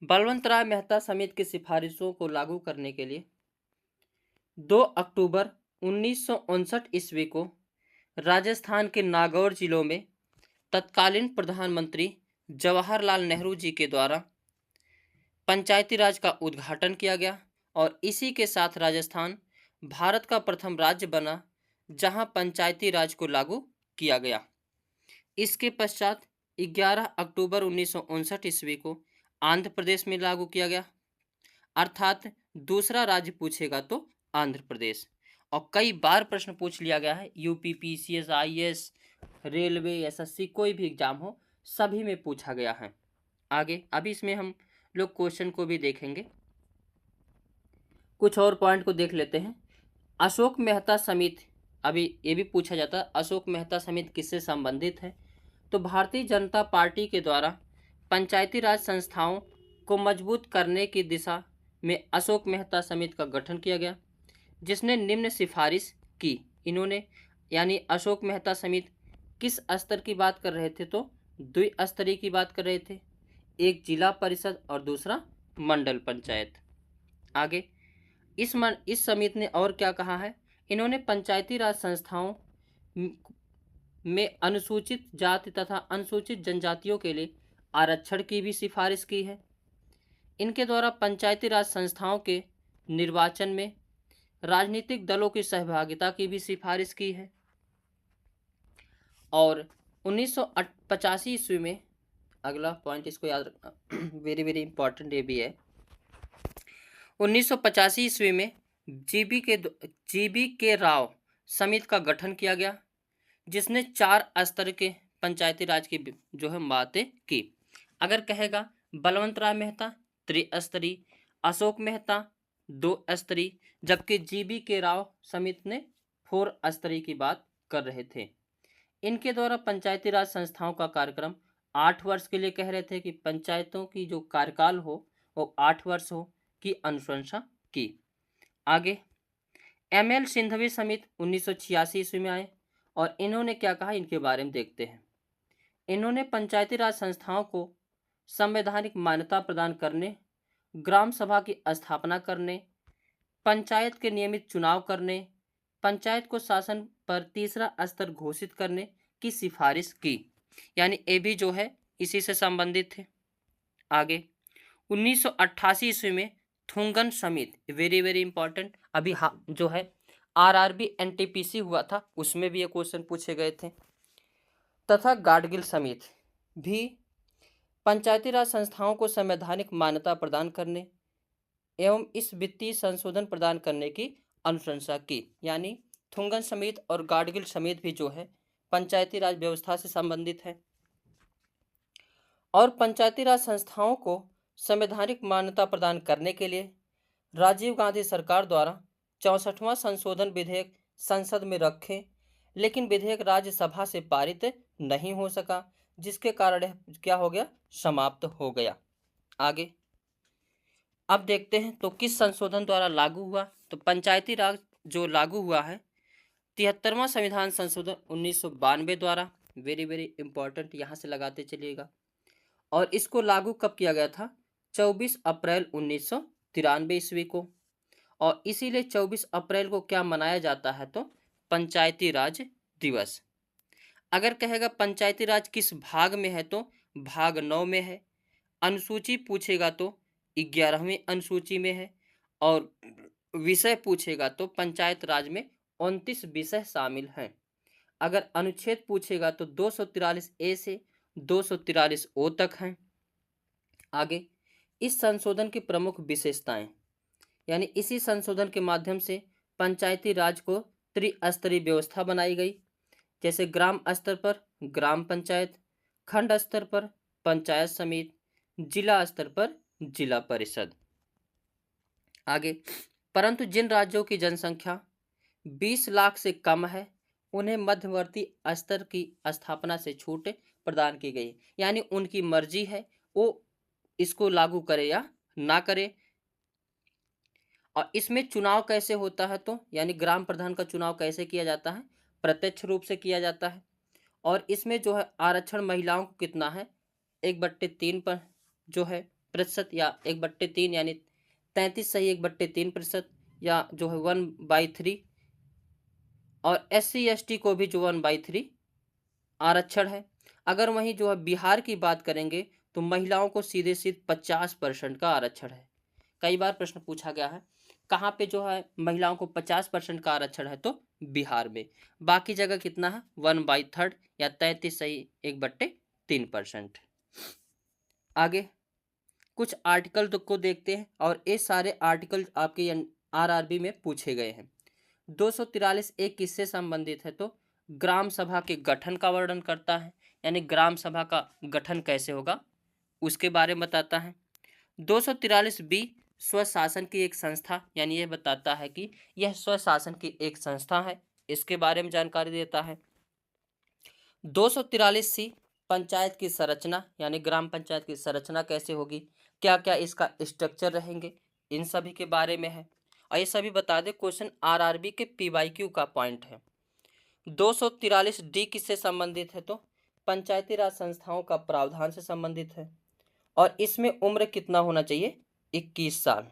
बलवंत राय मेहता समिति की सिफारिशों को लागू करने के लिए 2 अक्टूबर 1959 ईस्वी को राजस्थान के नागौर जिलों में तत्कालीन प्रधानमंत्री जवाहरलाल नेहरू जी के द्वारा पंचायती राज का उद्घाटन किया गया और इसी के साथ राजस्थान भारत का प्रथम राज्य बना जहां पंचायती राज को लागू किया गया। इसके पश्चात 11 अक्टूबर 1959 ईस्वी को आंध्र प्रदेश में लागू किया गया, अर्थात दूसरा राज्य पूछेगा तो आंध्र प्रदेश। और कई बार प्रश्न पूछ लिया गया है, UP, PCS, IAS, railway, SSC, कोई भी एग्जाम हो सभी में पूछा गया है। आगे, अभी इसमें हम लोग क्वेश्चन को भी देखेंगे, कुछ और पॉइंट को देख लेते हैं। अशोक मेहता समिति, अभी ये भी पूछा जाता है अशोक मेहता समिति किससे संबंधित है? तो भारतीय जनता पार्टी के द्वारा पंचायती राज संस्थाओं को मजबूत करने की दिशा में अशोक मेहता समिति का गठन किया गया, जिसने निम्न सिफारिश की। इन्होंने यानी अशोक मेहता समिति किस स्तर की बात कर रहे थे? तो द्विस्तरीय की बात कर रहे थे, एक जिला परिषद और दूसरा मंडल पंचायत। आगे, इस समिति ने और क्या कहा है? इन्होंने पंचायती राज संस्थाओं में अनुसूचित जाति तथा अनुसूचित जनजातियों के लिए आरक्षण की भी सिफारिश की है। इनके द्वारा पंचायती राज संस्थाओं के निर्वाचन में राजनीतिक दलों की सहभागिता की भी सिफारिश की है। और 1985 ईस्वी में, अगला पॉइंट इसको याद रखना, वेरी वेरी इंपॉर्टेंट ये भी है। 1985 ईस्वी में जीबी के राव समिति का गठन किया गया, जिसने 4 स्तर के पंचायती राज की जो है बातें की। अगर कहेगा बलवंत राय मेहता त्रिस्तरीय, अशोक मेहता 2 स्तरीय, जबकि जीबी के राव समिति ने 4 स्तरीय की बात कर रहे थे। इनके द्वारा पंचायती राज संस्थाओं का कार्यक्रम 8 वर्ष के लिए कह रहे थे कि पंचायतों की जो कार्यकाल हो वो 8 वर्ष हो की अनुशंसा की। आगे एमएल सिंघवी समिति 1986 ईस्वी में आए और इन्होंने क्या कहा इनके बारे में देखते हैं। इन्होंने पंचायती राज संस्थाओं को संवैधानिक मान्यता प्रदान करने, ग्राम सभा की स्थापना करने, पंचायत के नियमित चुनाव करने, पंचायत को शासन पर तीसरा स्तर घोषित करने की सिफारिश की। यानी ये भी जो है इसी से संबंधित थे। आगे 1988 ईस्वी में थुंगन समिति, वेरी वेरी इंपॉर्टेंट, अभी जो है आरआरबी एनटीपीसी हुआ था उसमें भी ये क्वेश्चन पूछे गए थे, तथा गाडगिल समिति भी पंचायती राज संस्थाओं को संवैधानिक मान्यता प्रदान करने एवं इस वित्तीय संशोधन प्रदान करने की अनुशंसा की। यानी थुंगन समिति और गाडगिल समिति भी जो है पंचायती राज व्यवस्था से संबंधित है। और पंचायती राज संस्थाओं को संवैधानिक मान्यता प्रदान करने के लिए राजीव गांधी सरकार द्वारा 64वां संशोधन विधेयक संसद में रखे, लेकिन विधेयक राज्यसभा से पारित नहीं हो सका, जिसके कारण क्या हो गया, समाप्त हो गया। आगे अब देखते हैं तो किस संशोधन द्वारा लागू हुआ। तो पंचायती राज जो लागू हुआ है 73वां संविधान संशोधन 1992 द्वारा, वेरी वेरी इंपॉर्टेंट, यहाँ से लगाते चलिएगा। और इसको लागू कब किया गया था, 24 अप्रैल 1993 ईस्वी को। और इसीलिए 24 अप्रैल को क्या मनाया जाता है, तो पंचायती राज दिवस। अगर कहेगा पंचायती राज किस भाग में है, तो भाग 9 में है। अनुसूची पूछेगा तो 11वीं अनुसूची में है। और विषय पूछेगा तो पंचायत राज में 29 विषय शामिल हैं। अगर अनुच्छेद पूछेगा तो 243 ए से 243 ओ तक हैं। आगे इस संशोधन की प्रमुख विशेषताएं, यानी इसी संशोधन के माध्यम से पंचायती राज को त्रिस्तरीय व्यवस्था बनाई गई, जैसे ग्राम स्तर पर ग्राम पंचायत, खंड स्तर पर पंचायत समिति, जिला स्तर पर जिला परिषद। आगे परंतु जिन राज्यों की जनसंख्या 20 लाख से कम है उन्हें मध्यवर्ती स्तर की स्थापना से छूट प्रदान की गई। यानी उनकी मर्जी है वो इसको लागू करे या ना करे। और इसमें चुनाव कैसे होता है, तो यानी ग्राम प्रधान का चुनाव कैसे किया जाता है, प्रत्यक्ष रूप से किया जाता है। और इसमें जो है आरक्षण महिलाओं को कितना है, 1/3 पर जो है प्रतिशत, या 1/3 यानी 33 सही 1/3%, या जो है 1/3। और SC ST को भी जो 1/3 आरक्षण है। अगर वहीं जो है बिहार की बात करेंगे तो महिलाओं को सीधे 50% का आरक्षण है। कई बार प्रश्न पूछा गया है कहाँ पे जो है महिलाओं को 50% का आरक्षण है, तो बिहार में। बाकी जगह कितना है, 1/3 या 33 सही 1/3%। आगे कुछ आर्टिकल को देखते हैं और ये सारे आर्टिकल आपके आरआरबी में पूछे गए हैं। 243 एक किससे संबंधित है, तो ग्राम सभा के गठन का वर्णन करता है, यानी ग्राम सभा का गठन कैसे होगा उसके बारे में बताता है। 243 बी स्वशासन की एक संस्था, यानी यह बताता है कि यह स्वशासन की एक संस्था है, इसके बारे में जानकारी देता है। 243 सी पंचायत की संरचना, यानी ग्राम पंचायत की संरचना कैसे होगी, क्या क्या इसका स्ट्रक्चर रहेंगे, इन सभी के बारे में है। और ये सभी बता दे, क्वेश्चन आरआरबी के PYQ का पॉइंट है। 243 डी किससे संबंधित है, तो पंचायती राज संस्थाओं का प्रावधान से संबंधित है। और इसमें उम्र कितना होना चाहिए, 21 साल।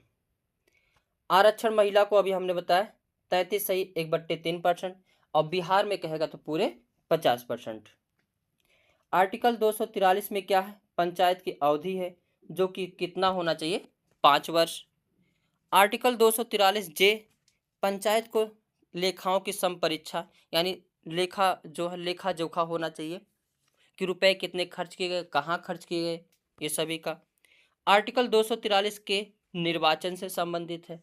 आरक्षण महिला को अभी हमने बताया 33 सही 1/3%, और बिहार में कहेगा तो पूरे 50%। आर्टिकल 243 में क्या है? पंचायत की अवधि है जो कि कितना होना चाहिए? 5 वर्ष। आर्टिकल 243 जे पंचायत को लेखाओं की संपरीक्षा यानी लेखा जो है लेखा जोखा होना चाहिए कि रुपए कितने खर्च किए गए, कहाँ खर्च किए गए, ये सभी का। आर्टिकल 243 के निर्वाचन से संबंधित है।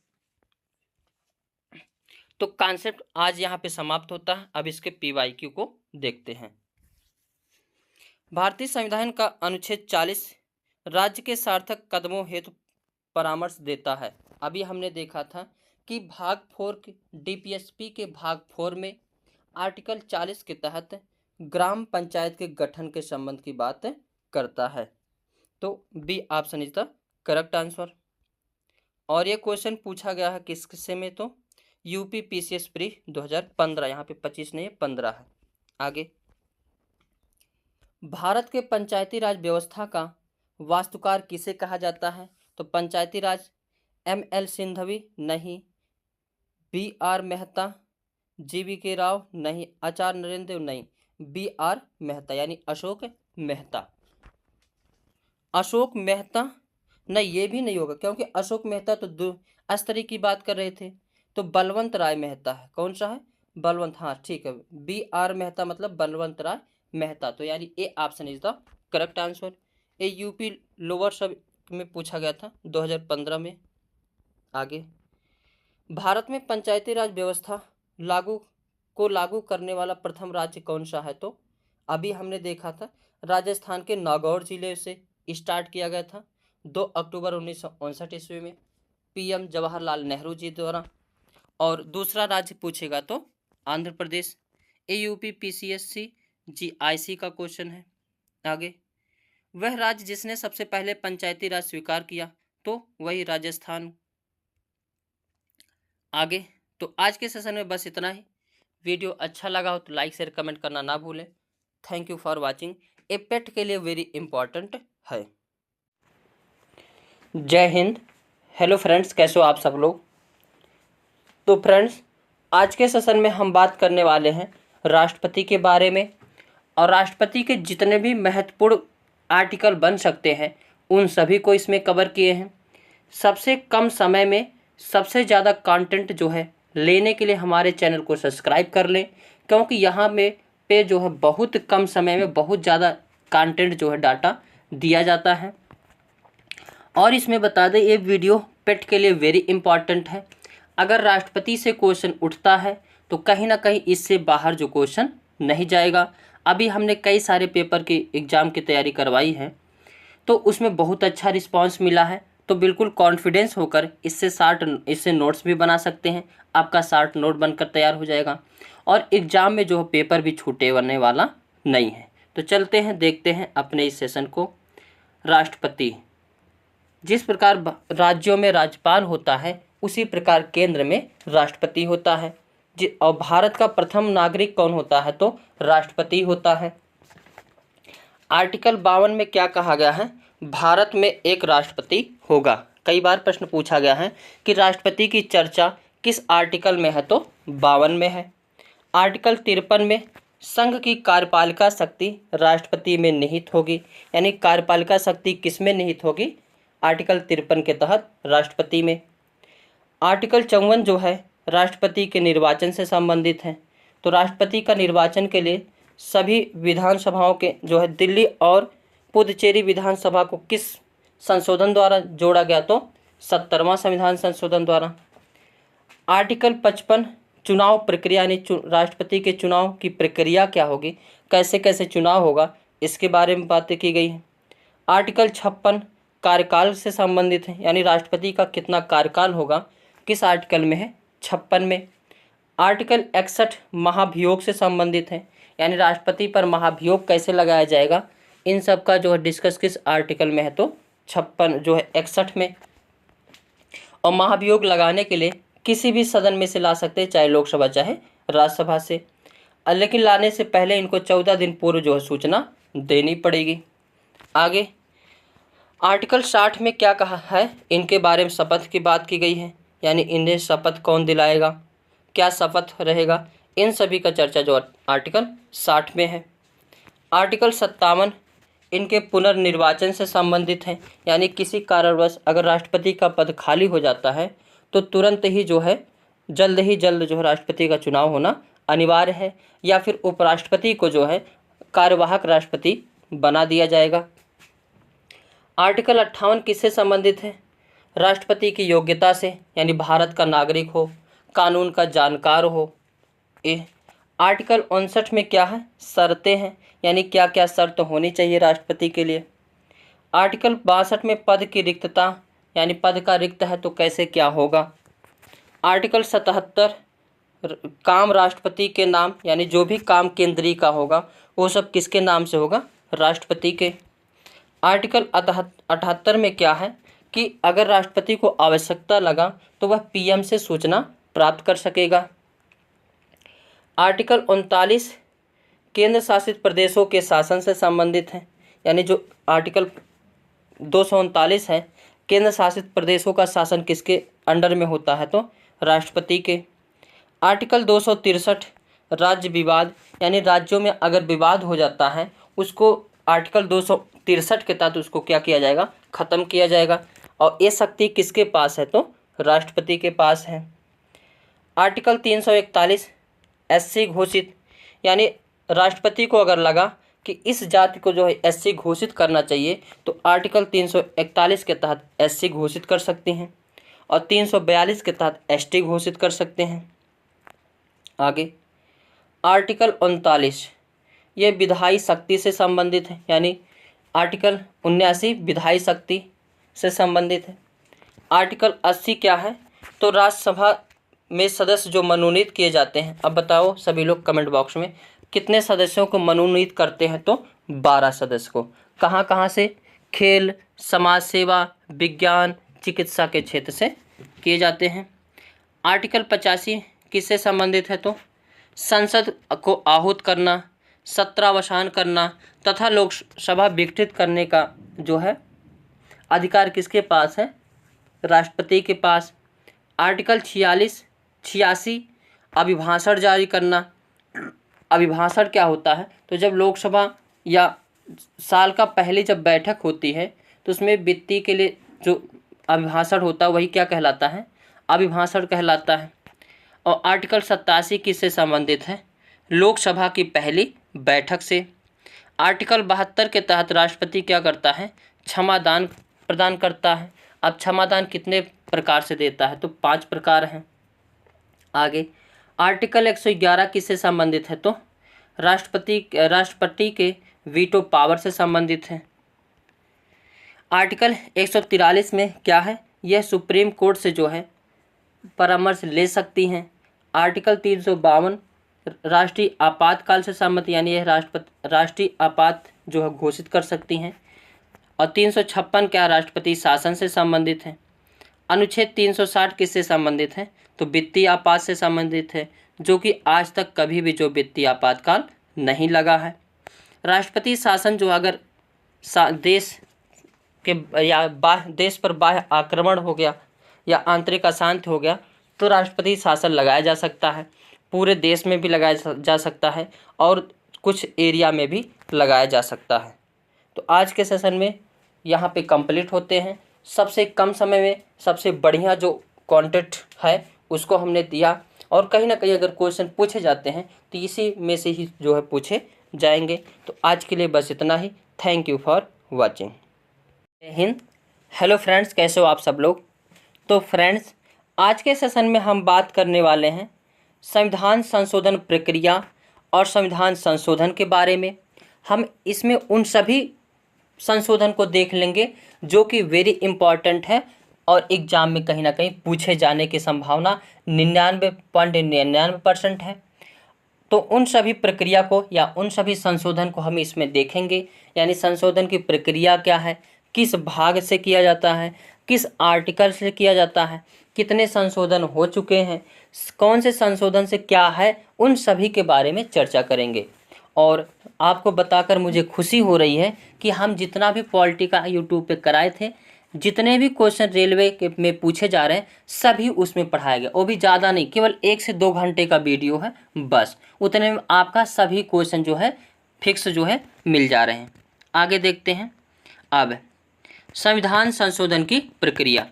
तो कॉन्सेप्ट आज यहाँ पे समाप्त होता है। अब इसके PYQ को देखते हैं। भारतीय संविधान का अनुच्छेद 40 राज्य के सार्थक कदमों हेतु परामर्श देता है। अभी हमने देखा था कि भाग 4 DPSP के भाग 4 में आर्टिकल 40 के तहत ग्राम पंचायत के गठन के संबंध की बात करता है। तो B option is the correct answer. और ये क्वेश्चन पूछा गया है किससे में? तो यूपी PCS प्री 2015। यहाँ पे 25 नहीं है, 15 है। आगे, भारत के पंचायती राज व्यवस्था का वास्तुकार किसे कहा जाता है? तो पंचायती राज ML सिंघवी नहीं, BR मेहता, GVK राव नहीं, आचार्य नरेंद्र देव नहीं, BR मेहता यानी अशोक मेहता। अशोक मेहता नहीं, ये भी नहीं होगा क्योंकि अशोक मेहता तो स्तरीय की बात कर रहे थे। तो बलवंत राय मेहता है। कौन सा है? बलवंत। हाँ ठीक है, BR मेहता मतलब बलवंत राय मेहता। तो यानी A option is the correct answer. ये यूपी लोअर सब में पूछा गया था 2015 में। आगे, भारत में पंचायती राज व्यवस्था लागू करने वाला प्रथम राज्य कौन सा है? तो अभी हमने देखा था राजस्थान के नागौर जिले से स्टार्ट किया गया था 2 अक्टूबर 1959 ईस्वी में PM जवाहरलाल नेहरू जी द्वारा। और दूसरा राज्य पूछेगा तो Andhra Pradesh. AUP PCSC GIC का क्वेश्चन है। आगे, वह राज्य जिसने सबसे पहले पंचायती राज स्वीकार किया? तो वही राजस्थान। आगे, तो आज के सेशन में बस इतना ही। वीडियो अच्छा लगा हो तो लाइक शेयर कमेंट करना ना भूलें। Thank you for watching. A pet के लिए वेरी इंपॉर्टेंट है। जय हिंद। हेलो फ्रेंड्स, कैसे हो आप सब लोग? तो फ्रेंड्स, आज के सेशन में हम बात करने वाले हैं राष्ट्रपति के बारे में। और राष्ट्रपति के जितने भी महत्वपूर्ण आर्टिकल बन सकते हैं उन सभी को इसमें कवर किए हैं। सबसे कम समय में सबसे ज़्यादा कंटेंट जो है लेने के लिए हमारे चैनल को सब्सक्राइब कर लें, क्योंकि यहाँ में पे जो है बहुत कम समय में बहुत ज़्यादा कंटेंट जो है डाटा दिया जाता है। और इसमें बता दें ये वीडियो पेट के लिए वेरी इंपॉर्टेंट है। अगर राष्ट्रपति से क्वेश्चन उठता है तो कहीं ना कहीं इससे बाहर जो क्वेश्चन नहीं जाएगा। अभी हमने कई सारे पेपर के एग्ज़ाम की तैयारी करवाई है तो उसमें बहुत अच्छा रिस्पांस मिला है। तो बिल्कुल कॉन्फिडेंस होकर इससे नोट्स भी बना सकते हैं। आपका शार्ट नोट बनकर तैयार हो जाएगा और एग्ज़ाम में जो पेपर भी छूटे बनने वाला नहीं है। तो चलते हैं, देखते हैं अपने इस सेशन को। राष्ट्रपति, जिस प्रकार राज्यों में राज्यपाल होता है उसी प्रकार केंद्र में राष्ट्रपति होता है। और भारत का प्रथम नागरिक कौन होता है? तो राष्ट्रपति होता है। आर्टिकल 52 में क्या कहा गया है? भारत में एक राष्ट्रपति होगा। कई बार प्रश्न पूछा गया है कि राष्ट्रपति की चर्चा किस आर्टिकल में है? तो 52 में है। आर्टिकल 53 में संघ की कार्यपालिका शक्ति राष्ट्रपति में निहित होगी। यानी कार्यपालिका शक्ति किस में निहित होगी? आर्टिकल 53 के तहत राष्ट्रपति में। आर्टिकल 54 जो है राष्ट्रपति के निर्वाचन से संबंधित है। तो राष्ट्रपति का निर्वाचन के लिए सभी विधानसभाओं के जो है दिल्ली और पुदुचेरी विधानसभा को किस संशोधन द्वारा जोड़ा गया? तो 70वां संविधान संशोधन द्वारा। आर्टिकल 55 चुनाव प्रक्रिया यानी राष्ट्रपति के चुनाव की प्रक्रिया क्या होगी, कैसे कैसे चुनाव होगा, इसके बारे में बातें की गई हैं। आर्टिकल 56 कार्यकाल से संबंधित है, यानी राष्ट्रपति का कितना कार्यकाल होगा, किस आर्टिकल में है? 56 में। आर्टिकल 61 महाभियोग से संबंधित है, यानी राष्ट्रपति पर महाभियोग कैसे लगाया जाएगा, इन सब का जो है डिस्कस किस आर्टिकल में है? तो 56 जो है 61 में। और महाभियोग लगाने के लिए किसी भी सदन में से ला सकते हैं, चाहे लोकसभा चाहे राज्यसभा से, लेकिन लाने से पहले इनको 14 दिन पूर्व जो है सूचना देनी पड़ेगी। आगे, आर्टिकल 60 में क्या कहा है? इनके बारे में शपथ की बात की गई है, यानी इन्हें शपथ कौन दिलाएगा, क्या शपथ रहेगा, इन सभी का चर्चा जो आर्टिकल 60 में है। आर्टिकल 57 इनके पुनर्निर्वाचन से संबंधित हैं, यानी किसी कारणवश अगर राष्ट्रपति का पद खाली हो जाता है तो तुरंत ही जो है जल्द जो है राष्ट्रपति का चुनाव होना अनिवार्य है, या फिर उपराष्ट्रपति को जो है कार्यवाहक राष्ट्रपति बना दिया जाएगा। आर्टिकल 58 किससे संबंधित है? राष्ट्रपति की योग्यता से, यानी भारत का नागरिक हो, कानून का जानकार हो। आर्टिकल 59 में क्या है? शर्तें हैं, यानी क्या क्या शर्त होनी चाहिए राष्ट्रपति के लिए। आर्टिकल 62 में पद की रिक्तता, यानी पद का रिक्त है तो कैसे क्या होगा। आर्टिकल 77 काम राष्ट्रपति के नाम, यानी जो भी काम केंद्रीय का होगा वो सब किसके नाम से होगा? राष्ट्रपति के। आर्टिकल 78 में क्या है कि अगर राष्ट्रपति को आवश्यकता लगा तो वह पीएम से सूचना प्राप्त कर सकेगा। आर्टिकल 39 केंद्र शासित प्रदेशों के शासन से संबंधित है, यानी जो आर्टिकल 239 है, केंद्र शासित प्रदेशों का शासन किसके अंडर में होता है? तो राष्ट्रपति के। आर्टिकल 263 राज्य विवाद, यानी राज्यों में अगर विवाद हो जाता है उसको आर्टिकल 263 के तहत उसको क्या किया जाएगा? ख़त्म किया जाएगा। और ये शक्ति किसके पास है? तो राष्ट्रपति के पास है। आर्टिकल 341 एससी घोषित, यानी राष्ट्रपति को अगर लगा कि इस जाति को जो है एससी घोषित करना चाहिए तो आर्टिकल 341 के तहत एससी घोषित कर सकते हैं और 342 के तहत एसटी घोषित कर सकते हैं। आगे आर्टिकल 39 ये विधायी शक्ति से संबंधित है, यानी आर्टिकल 79 विधायी शक्ति से संबंधित है। आर्टिकल 80 क्या है? तो राज्यसभा में सदस्य जो मनोनीत किए जाते हैं। अब बताओ सभी लोग कमेंट बॉक्स में कितने सदस्यों को मनोनीत करते हैं? तो 12 सदस्य को। कहाँ कहाँ से? खेल, समाज सेवा, विज्ञान, चिकित्सा के क्षेत्र से किए जाते हैं। आर्टिकल 85 किससे संबंधित है? तो संसद को आहूत करना, सत्रावसान करना तथा लोकसभा विघटित करने का जो है अधिकार किसके पास है? राष्ट्रपति के पास। आर्टिकल 86 अभिभाषण जारी करना। अभिभाषण क्या होता है? तो जब लोकसभा या साल का पहले जब बैठक होती है तो उसमें वित्तीय के लिए जो अभिभाषण होता है वही क्या कहलाता है? अभिभाषण कहलाता है। और आर्टिकल 87 किससे संबंधित है? लोकसभा की पहली बैठक से। आर्टिकल 72 के तहत राष्ट्रपति क्या करता है? क्षमादान प्रदान करता है। अब क्षमादान कितने प्रकार से देता है? तो 5 प्रकार हैं। आगे आर्टिकल 111 किससे संबंधित है? तो राष्ट्रपति के वीटो पावर से संबंधित है। आर्टिकल 143 में क्या है? यह सुप्रीम कोर्ट से जो है परामर्श ले सकती हैं। आर्टिकल 352 राष्ट्रीय आपातकाल से संबंधित, यानी यह राष्ट्रीय आपात जो है घोषित कर सकती हैं। और 356 क्या? राष्ट्रपति शासन से संबंधित है। अनुच्छेद 360 किससे संबंधित है? तो वित्तीय आपात से संबंधित है, जो कि आज तक कभी भी जो वित्तीय आपातकाल नहीं लगा है। राष्ट्रपति शासन जो अगर देश के या देश पर बाह्य आक्रमण हो गया या आंतरिक अशांति हो गया तो राष्ट्रपति शासन लगाया जा सकता है। पूरे देश में भी लगाया जा सकता है और कुछ एरिया में भी लगाया जा सकता है। तो आज के सेशन में यहाँ पे कंप्लीट होते हैं। सबसे कम समय में सबसे बढ़िया जो कंटेंट है उसको हमने दिया, और कहीं ना कहीं अगर क्वेश्चन पूछे जाते हैं तो इसी में से ही जो है पूछे जाएंगे। तो आज के लिए बस इतना ही। Thank you for watching. जय हिंद। हेलो फ्रेंड्स, कैसे हो आप सब लोग? तो फ्रेंड्स, आज के सेशन में हम बात करने वाले हैं संविधान संशोधन प्रक्रिया और संविधान संशोधन के बारे में। हम इसमें उन सभी संशोधन को देख लेंगे जो कि वेरी इम्पॉर्टेंट है और एग्ज़ाम में कहीं ना कहीं पूछे जाने की संभावना 99.99% है। तो उन सभी प्रक्रिया को या उन सभी संशोधन को हम इसमें देखेंगे, यानी संशोधन की प्रक्रिया क्या है, किस भाग से किया जाता है, किस आर्टिकल से किया जाता है, कितने संशोधन हो चुके हैं, कौन से संशोधन से क्या है, उन सभी के बारे में चर्चा करेंगे। और आपको बताकर मुझे खुशी हो रही है कि हम जितना भी पॉलिटी का यूट्यूब पे कराए थे जितने भी क्वेश्चन रेलवे के में पूछे जा रहे हैं सभी उसमें पढ़ाया गया, वो भी ज़्यादा नहीं, केवल 1 से 2 घंटे का वीडियो है, बस उतने में आपका सभी क्वेश्चन जो है फिक्स जो है मिल जा रहे हैं। आगे देखते हैं। अब संविधान संशोधन की प्रक्रिया,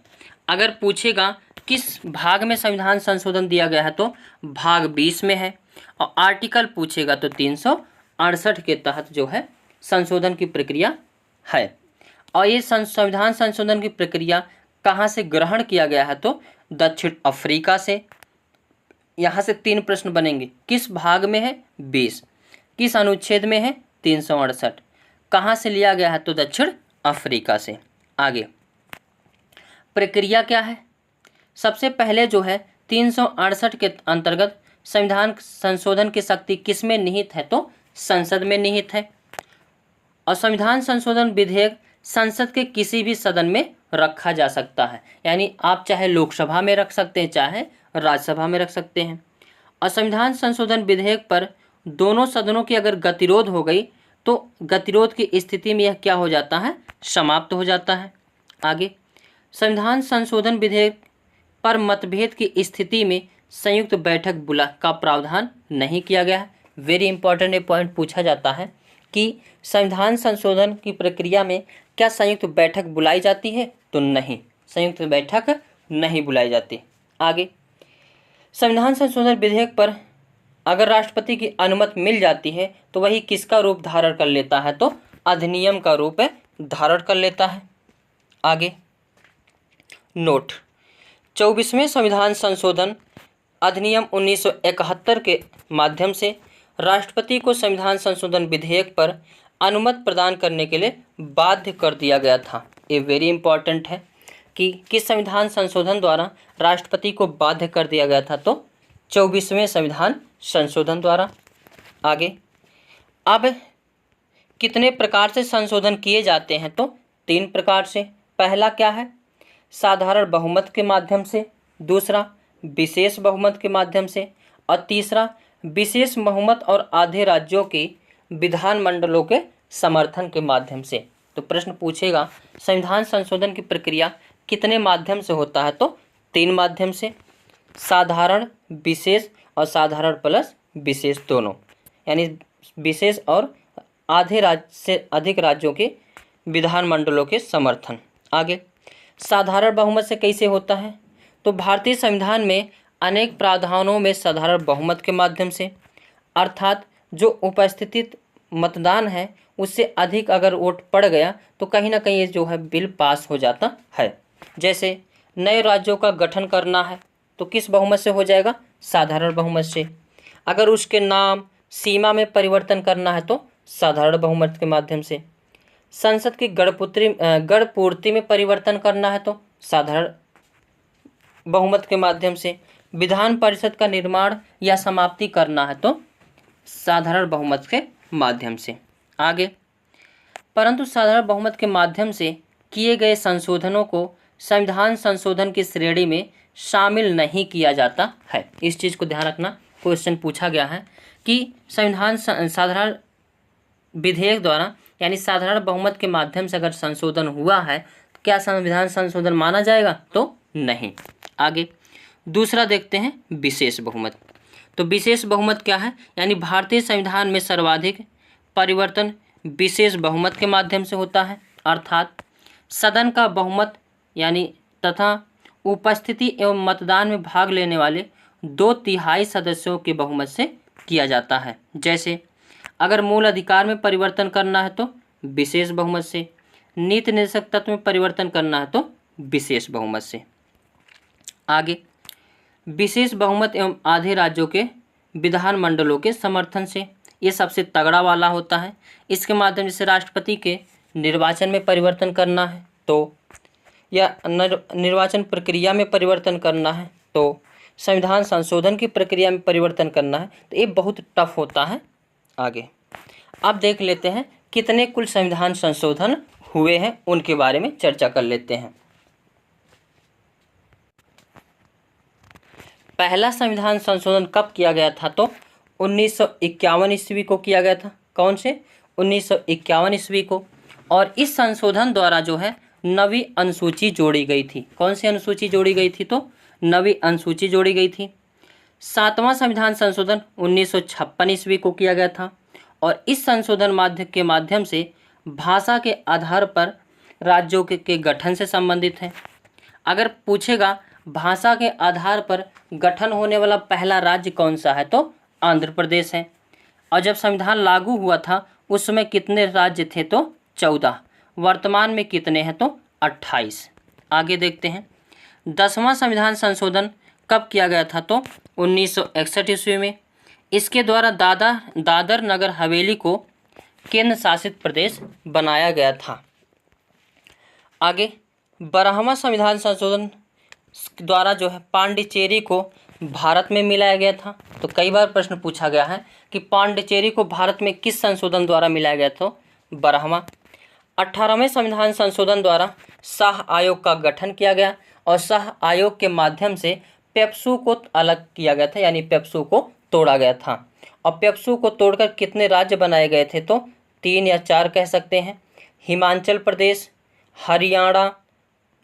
अगर पूछेगा किस भाग में संविधान संशोधन दिया गया है तो भाग 20 में है, और आर्टिकल पूछेगा तो 368 के तहत जो है संशोधन की प्रक्रिया है। और ये संविधान संशोधन की प्रक्रिया कहाँ से ग्रहण किया गया है तो दक्षिण अफ्रीका से। यहाँ से 3 प्रश्न बनेंगे, किस भाग में है 20, किस अनुच्छेद में है 368, कहाँ से लिया गया है तो दक्षिण अफ्रीका से। आगे प्रक्रिया क्या है, सबसे पहले जो है 368 के अंतर्गत संविधान संशोधन की शक्ति किस में निहित है तो संसद में निहित है, और संविधान संशोधन विधेयक संसद के किसी भी सदन में रखा जा सकता है, यानी आप चाहे लोकसभा में रख सकते हैं चाहे राज्यसभा में रख सकते हैं। और संविधान संशोधन विधेयक पर दोनों सदनों की अगर गतिरोध हो गई तो गतिरोध की स्थिति में यह क्या हो जाता है, समाप्त हो जाता है। आगे संविधान संशोधन विधेयक पर मतभेद की स्थिति में संयुक्त बैठक बुला का प्रावधान नहीं किया गया है। वेरी इंपॉर्टेंट ये पॉइंट पूछा जाता है कि संविधान संशोधन की प्रक्रिया में क्या संयुक्त बैठक बुलाई जाती है तो नहीं, संयुक्त बैठक नहीं बुलाई जाती। आगे संविधान संशोधन विधेयक पर अगर राष्ट्रपति की अनुमति मिल जाती है तो वही किसका रूप धारण कर लेता है तो अधिनियम का रूप धारण कर लेता है। आगे नोट, 24वें संविधान संशोधन अधिनियम 1971 के माध्यम से राष्ट्रपति को संविधान संशोधन विधेयक पर अनुमति प्रदान करने के लिए बाध्य कर दिया गया था। ये वेरी इंपॉर्टेंट है कि किस संविधान संशोधन द्वारा राष्ट्रपति को बाध्य कर दिया गया था तो 24वें संविधान संशोधन द्वारा। आगे अब कितने प्रकार से संशोधन किए जाते हैं तो 3 प्रकार से। पहला क्या है, साधारण बहुमत के माध्यम से, दूसरा विशेष बहुमत के माध्यम से, और तीसरा विशेष बहुमत और आधे राज्यों के विधानमंडलों के समर्थन के माध्यम से। तो प्रश्न पूछेगा संविधान संशोधन की प्रक्रिया कितने माध्यम से होता है तो 3 माध्यम से, साधारण, विशेष और साधारण प्लस विशेष दोनों, यानी विशेष और आधे राज्य से अधिक राज्यों के विधानमंडलों के समर्थन। आगे साधारण बहुमत से कैसे होता है तो भारतीय संविधान में अनेक प्रावधानों में साधारण बहुमत के माध्यम से, अर्थात जो उपस्थित मतदान है उससे अधिक अगर वोट पड़ गया तो कहीं ना कहीं ये जो है बिल पास हो जाता है। जैसे नए राज्यों का गठन करना है तो किस बहुमत से हो जाएगा, साधारण बहुमत से। अगर उसके नाम सीमा में परिवर्तन करना है तो साधारण बहुमत के माध्यम से। संसद की गणपूर्ति में परिवर्तन करना है तो साधारण बहुमत के माध्यम से। विधान परिषद का निर्माण या समाप्ति करना है तो साधारण बहुमत के माध्यम से। आगे परंतु साधारण बहुमत के माध्यम से किए गए संशोधनों को संविधान संशोधन की श्रेणी में शामिल नहीं किया जाता है। इस चीज़ को ध्यान रखना, क्वेश्चन पूछा गया है कि संविधान साधारण विधेयक द्वारा यानी साधारण बहुमत के माध्यम से अगर संशोधन हुआ है तो क्या संविधान संशोधन माना जाएगा तो नहीं। आगे दूसरा देखते हैं विशेष बहुमत। तो विशेष बहुमत क्या है, यानी भारतीय संविधान में सर्वाधिक परिवर्तन विशेष बहुमत के माध्यम से होता है, अर्थात सदन का बहुमत यानी तथा उपस्थिति एवं मतदान में भाग लेने वाले 2/3 सदस्यों के बहुमत से किया जाता है। जैसे अगर मूल अधिकार में परिवर्तन करना है तो विशेष बहुमत से, नीति निर्देशक तत्व में परिवर्तन करना है तो विशेष बहुमत से। आगे विशेष बहुमत एवं आधे राज्यों के विधानमंडलों के समर्थन से, ये सबसे तगड़ा वाला होता है। इसके माध्यम से राष्ट्रपति के निर्वाचन में परिवर्तन करना है तो या निर्वाचन प्रक्रिया में परिवर्तन करना है तो संविधान संशोधन की प्रक्रिया में परिवर्तन करना है तो ये बहुत टफ होता है। आगे अब देख लेते हैं कितने कुल संविधान संशोधन हुए हैं, उनके बारे में चर्चा कर लेते हैं। पहला संविधान संशोधन कब किया गया था तो 1951 ईस्वी को किया गया था। कौन से, 1951 ईस्वी को। और इस संशोधन द्वारा जो है नवी अनुसूची जोड़ी गई थी। कौन सी अनुसूची जोड़ी गई थी? तो नवी अनुसूची जोड़ी गई थी। 7वां संविधान संशोधन 1956 ईस्वी को किया गया था और इस संशोधन के माध्यम से भाषा के आधार पर राज्यों के गठन से संबंधित है। अगर पूछेगा भाषा के आधार पर गठन होने वाला पहला राज्य कौन सा है, तो आंध्र प्रदेश है। और जब संविधान लागू हुआ था उस समय कितने राज्य थे? तो 14। वर्तमान में कितने हैं? तो 28। आगे देखते हैं 10वां संविधान संशोधन कब किया गया था? तो 1961 ईस्वी में। इसके द्वारा दादर नगर हवेली को केंद्र शासित प्रदेश बनाया गया था। आगे 12वां संविधान संशोधन द्वारा जो है पांडिचेरी को भारत में मिलाया गया था। तो कई बार प्रश्न पूछा गया है कि पांडिचेरी को भारत में किस संशोधन द्वारा मिलाया गया? तो 12वां। 18वें संविधान संशोधन द्वारा शाह आयोग का गठन किया गया और शाह आयोग के माध्यम से पेप्सू को अलग किया गया था, यानी पेप्सू को तोड़ा गया था। और पेप्सू को तोड़कर कितने राज्य बनाए गए थे? तो 3 या 4 कह सकते हैं। हिमाचल प्रदेश, हरियाणा,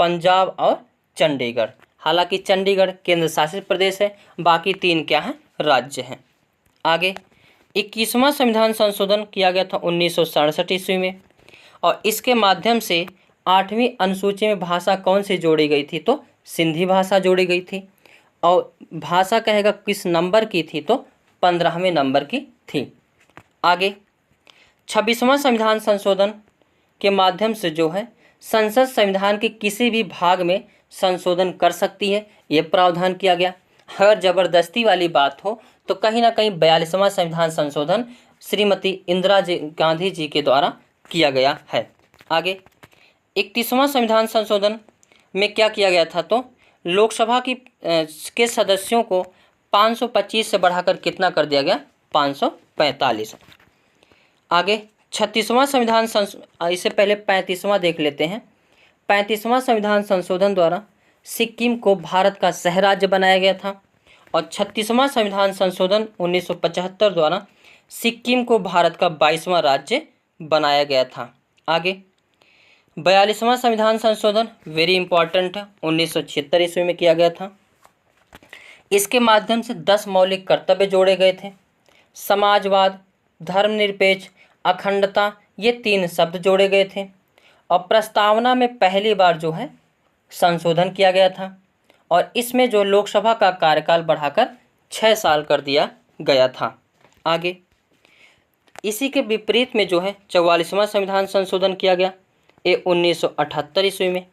पंजाब और चंडीगढ़। हालांकि चंडीगढ़ केंद्र शासित प्रदेश है, बाकी 3 क्या हैं? राज्य हैं। आगे 21वां संविधान संशोधन किया गया था 1967 ईस्वी में और इसके माध्यम से 8वीं अनुसूची में भाषा कौन सी जोड़ी गई थी? तो सिंधी भाषा जोड़ी गई थी। और भाषा कहेगा किस नंबर की थी? तो 15वें नंबर की थी। आगे 26वां संविधान संशोधन के माध्यम से जो है संसद संविधान के किसी भी भाग में संशोधन कर सकती है, ये प्रावधान किया गया। अगर जबरदस्ती वाली बात हो तो कहीं ना कहीं 42वां संविधान संशोधन श्रीमती इंदिरा गांधी जी के द्वारा किया गया है। आगे 31वां संविधान संशोधन में क्या किया गया था? तो लोकसभा के सदस्यों को 525 से बढ़ाकर कितना कर दिया गया? 545। आगे 36वां संविधान इससे पहले 35वां देख लेते हैं। 35वां संविधान संशोधन द्वारा सिक्किम को भारत का सह राज्य बनाया गया था और 36वां संविधान संशोधन 1975 द्वारा सिक्किम को भारत का 22वां राज्य बनाया गया था। आगे 42वां संविधान संशोधन वेरी इंपॉर्टेंट है, 1976 ईस्वी में किया गया था। इसके माध्यम से 10 मौलिक कर्तव्य जोड़े गए थे। समाजवाद, धर्मनिरपेक्ष, अखंडता, ये 3 शब्द जोड़े गए थे और प्रस्तावना में पहली बार जो है संशोधन किया गया था और इसमें जो लोकसभा का कार्यकाल बढ़ाकर 6 साल कर दिया गया था। आगे इसी के विपरीत में जो है 44वां संविधान संशोधन किया गया, ये 1978 ईस्वी में।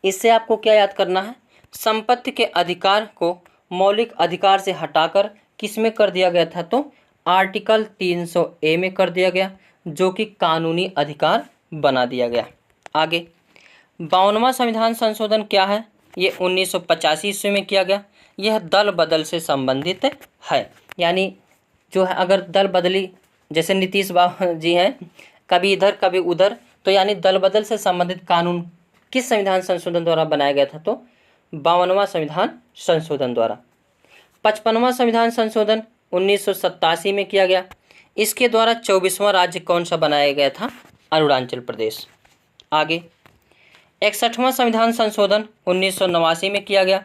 इससे आपको क्या याद करना है? संपत्ति के अधिकार को मौलिक अधिकार से हटाकर किस में कर दिया गया था? तो आर्टिकल 300A में कर दिया गया, जो कि कानूनी अधिकार बना दिया गया। आगे 52वां संविधान संशोधन क्या है? ये 1985 ईस्वी में किया गया। यह दल बदल से संबंधित है, यानी जो है अगर दल बदली, जैसे नीतीश बाबू जी हैं, कभी इधर कभी उधर, तो यानी दल बदल से संबंधित कानून किस संविधान संशोधन द्वारा बनाया गया था? तो 52वां संविधान संशोधन द्वारा। 55वां संविधान संशोधन 1987 में किया गया। इसके द्वारा 24वां राज्य कौन सा बनाया गया था? अरुणाचल प्रदेश। आगे 61वां संविधान संशोधन 1989 में किया गया।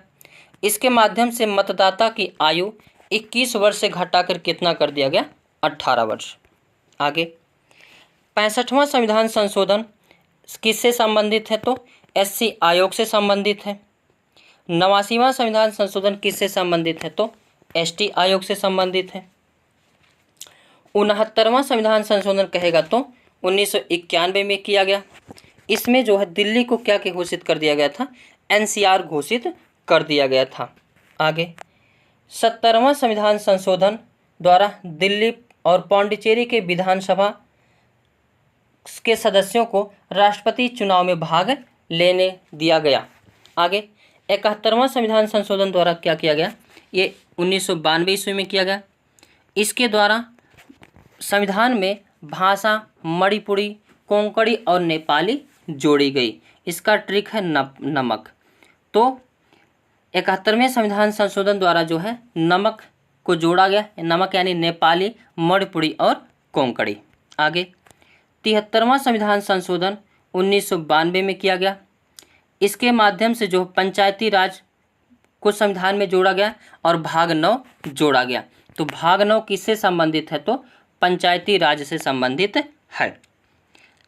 इसके माध्यम से मतदाता की आयु 21 वर्ष से घटाकर कितना कर दिया गया? 18 वर्ष। आगे 65वां संविधान संशोधन किससे संबंधित है? तो SC आयोग से संबंधित है। 89वां संविधान संशोधन किससे संबंधित है? तो ST आयोग से संबंधित है। 69वां संविधान संशोधन कहेगा तो 1991 में किया गया। इसमें जो है दिल्ली को क्या के घोषित कर दिया गया था? NCR घोषित कर दिया गया था। आगे 70वां संविधान संशोधन द्वारा दिल्ली और पौंडीचेरी के विधानसभा के सदस्यों को राष्ट्रपति चुनाव में भाग लेने दिया गया। आगे 71वां संविधान संशोधन द्वारा क्या किया गया? ये 1992 ईस्वी में किया गया। इसके द्वारा संविधान में भाषा मणिपुरी, कोंकणी और नेपाली जोड़ी गई। इसका ट्रिक है नमक। तो 71वें संविधान संशोधन द्वारा जो है नमक को जोड़ा गया। नमक यानी नेपाली, मणिपुरी और कोंकणी। आगे 73वां संविधान संशोधन 1992 में किया गया। इसके माध्यम से जो पंचायती राज को संविधान में जोड़ा गया और भाग 9 जोड़ा गया। तो भाग 9 किससे संबंधित है? तो पंचायती राज से संबंधित है।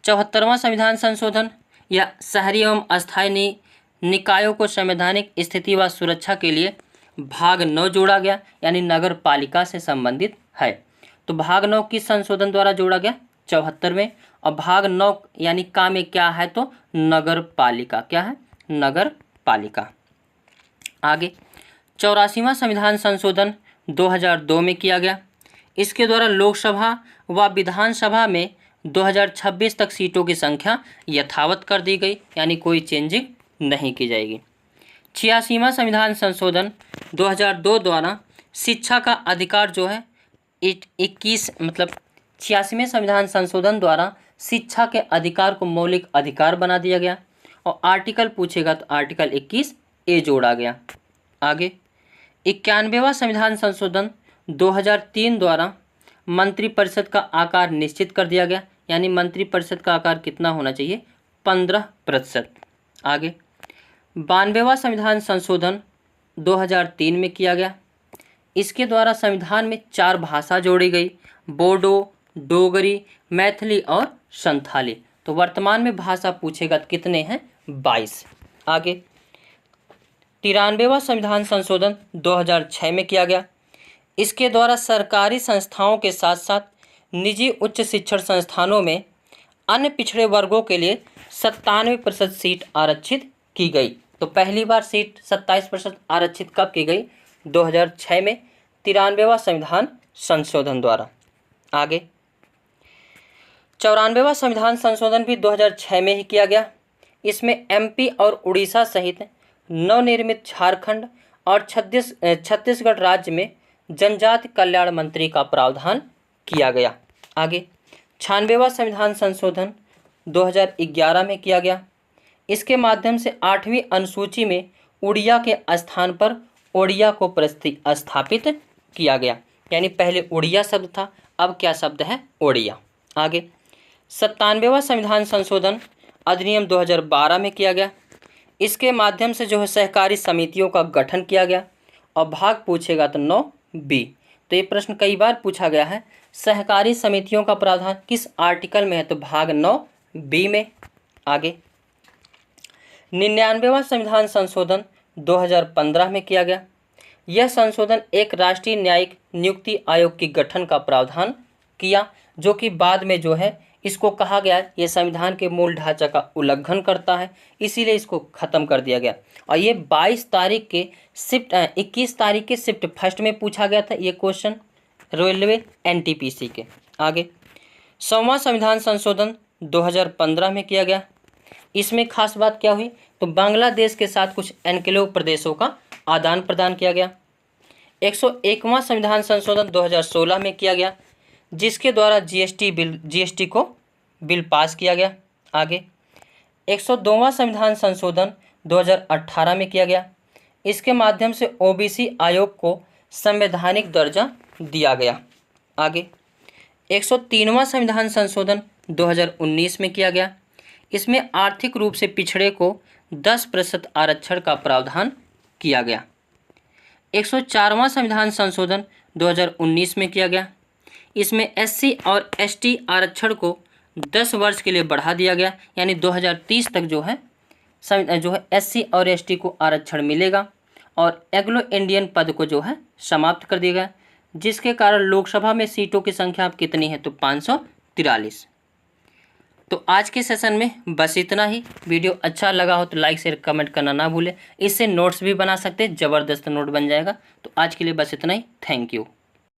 74वां संविधान संशोधन या शहरी एवं अस्थायी निकायों को संवैधानिक स्थिति व सुरक्षा के लिए भाग 9 जोड़ा गया, यानी नगर पालिका से संबंधित है। तो भाग 9 किस संशोधन द्वारा जोड़ा गया? 74 में। और भाग 9 यानी का में क्या है? तो नगर पालिका। क्या है? नगर पालिका। आगे 84वां संविधान संशोधन 2002 में किया गया। इसके द्वारा लोकसभा व विधानसभा में 2026 तक सीटों की संख्या यथावत कर दी गई, यानी कोई चेंजिंग नहीं की जाएगी। 86वां संविधान संशोधन 2002 द्वारा शिक्षा का अधिकार जो है 86वें संविधान संशोधन द्वारा शिक्षा के अधिकार को मौलिक अधिकार बना दिया गया और आर्टिकल पूछेगा तो आर्टिकल 21A जोड़ा गया। आगे 91वां संविधान संशोधन 2003 द्वारा मंत्रिपरिषद का आकार निश्चित कर दिया गया, यानी मंत्रिपरिषद का आकार कितना होना चाहिए? 15%। आगे 92वां संविधान संशोधन 2003 में किया गया। इसके द्वारा संविधान में 4 भाषा जोड़ी गई, बोडो, डोगरी, मैथिली और संथाली। तो वर्तमान में भाषा पूछेगा तो कितने हैं? 22। आगे 93वां संविधान संशोधन 2006 में किया गया। इसके द्वारा सरकारी संस्थाओं के साथ साथ निजी उच्च शिक्षण संस्थानों में अन्य पिछड़े वर्गों के लिए 97% सीट आरक्षित की गई। तो पहली बार सीट 27% आरक्षित कब की गई? 2006 में 93वां संविधान संशोधन द्वारा। आगे 94वां संविधान संशोधन भी 2006 में ही किया गया। इसमें MP और उड़ीसा सहित नवनिर्मित झारखंड और छत्तीसगढ़ राज्य में जनजाति कल्याण मंत्री का प्रावधान किया गया। आगे 96वां संविधान संशोधन 2011 में किया गया। इसके माध्यम से 8वीं अनुसूची में उड़िया के स्थान पर ओडिया को प्रतिस्थापित किया गया, यानी पहले उड़िया शब्द था, अब क्या शब्द है? ओडिया। आगे 97वां संविधान संशोधन अधिनियम 2012 में किया गया। इसके माध्यम से जो है सहकारी समितियों का गठन किया गया और भाग पूछेगा तो 9B। तो ये प्रश्न कई बार पूछा गया है, सहकारी समितियों का प्रावधान किस आर्टिकल में है? तो भाग 9B में। आगे 99वां संविधान संशोधन 2015 में किया गया। यह संशोधन एक राष्ट्रीय न्यायिक नियुक्ति आयोग की गठन का प्रावधान किया, जो कि बाद में जो है इसको कहा गया ये संविधान के मूल ढांचा का उल्लंघन करता है, इसीलिए इसको ख़त्म कर दिया गया। और ये 21 तारीख के शिफ्ट फर्स्ट में पूछा गया था ये क्वेश्चन रेलवे NTPC के। आगे 100वां संविधान संशोधन 2015 में किया गया। इसमें खास बात क्या हुई? तो बांग्लादेश के साथ कुछ एनक्लेव प्रदेशों का आदान प्रदान किया गया। 101वां संविधान संशोधन 2016 में किया गया, जिसके द्वारा GST को बिल पास किया गया। आगे 102वां संविधान संशोधन 2018 में किया गया। इसके माध्यम से OBC आयोग को संवैधानिक दर्जा दिया गया। आगे 103वां संविधान संशोधन 2019 में किया गया। इसमें आर्थिक रूप से पिछड़े को 10% आरक्षण का प्रावधान किया गया। 104वां संविधान संशोधन 2019 में किया गया। इसमें SC और ST आरक्षण को 10 वर्ष के लिए बढ़ा दिया गया, यानी 2030 तक जो है SC और ST को आरक्षण मिलेगा और एग्लो इंडियन पद को जो है समाप्त कर दिया गया, जिसके कारण लोकसभा में सीटों की संख्या अब कितनी है? तो 543। तो आज के सेशन में बस इतना ही। वीडियो अच्छा लगा हो तो लाइक शेयर कमेंट करना ना भूलें। इससे नोट्स भी बना सकते हैं, ज़बरदस्त नोट बन जाएगा। तो आज के लिए बस इतना ही। Thank you.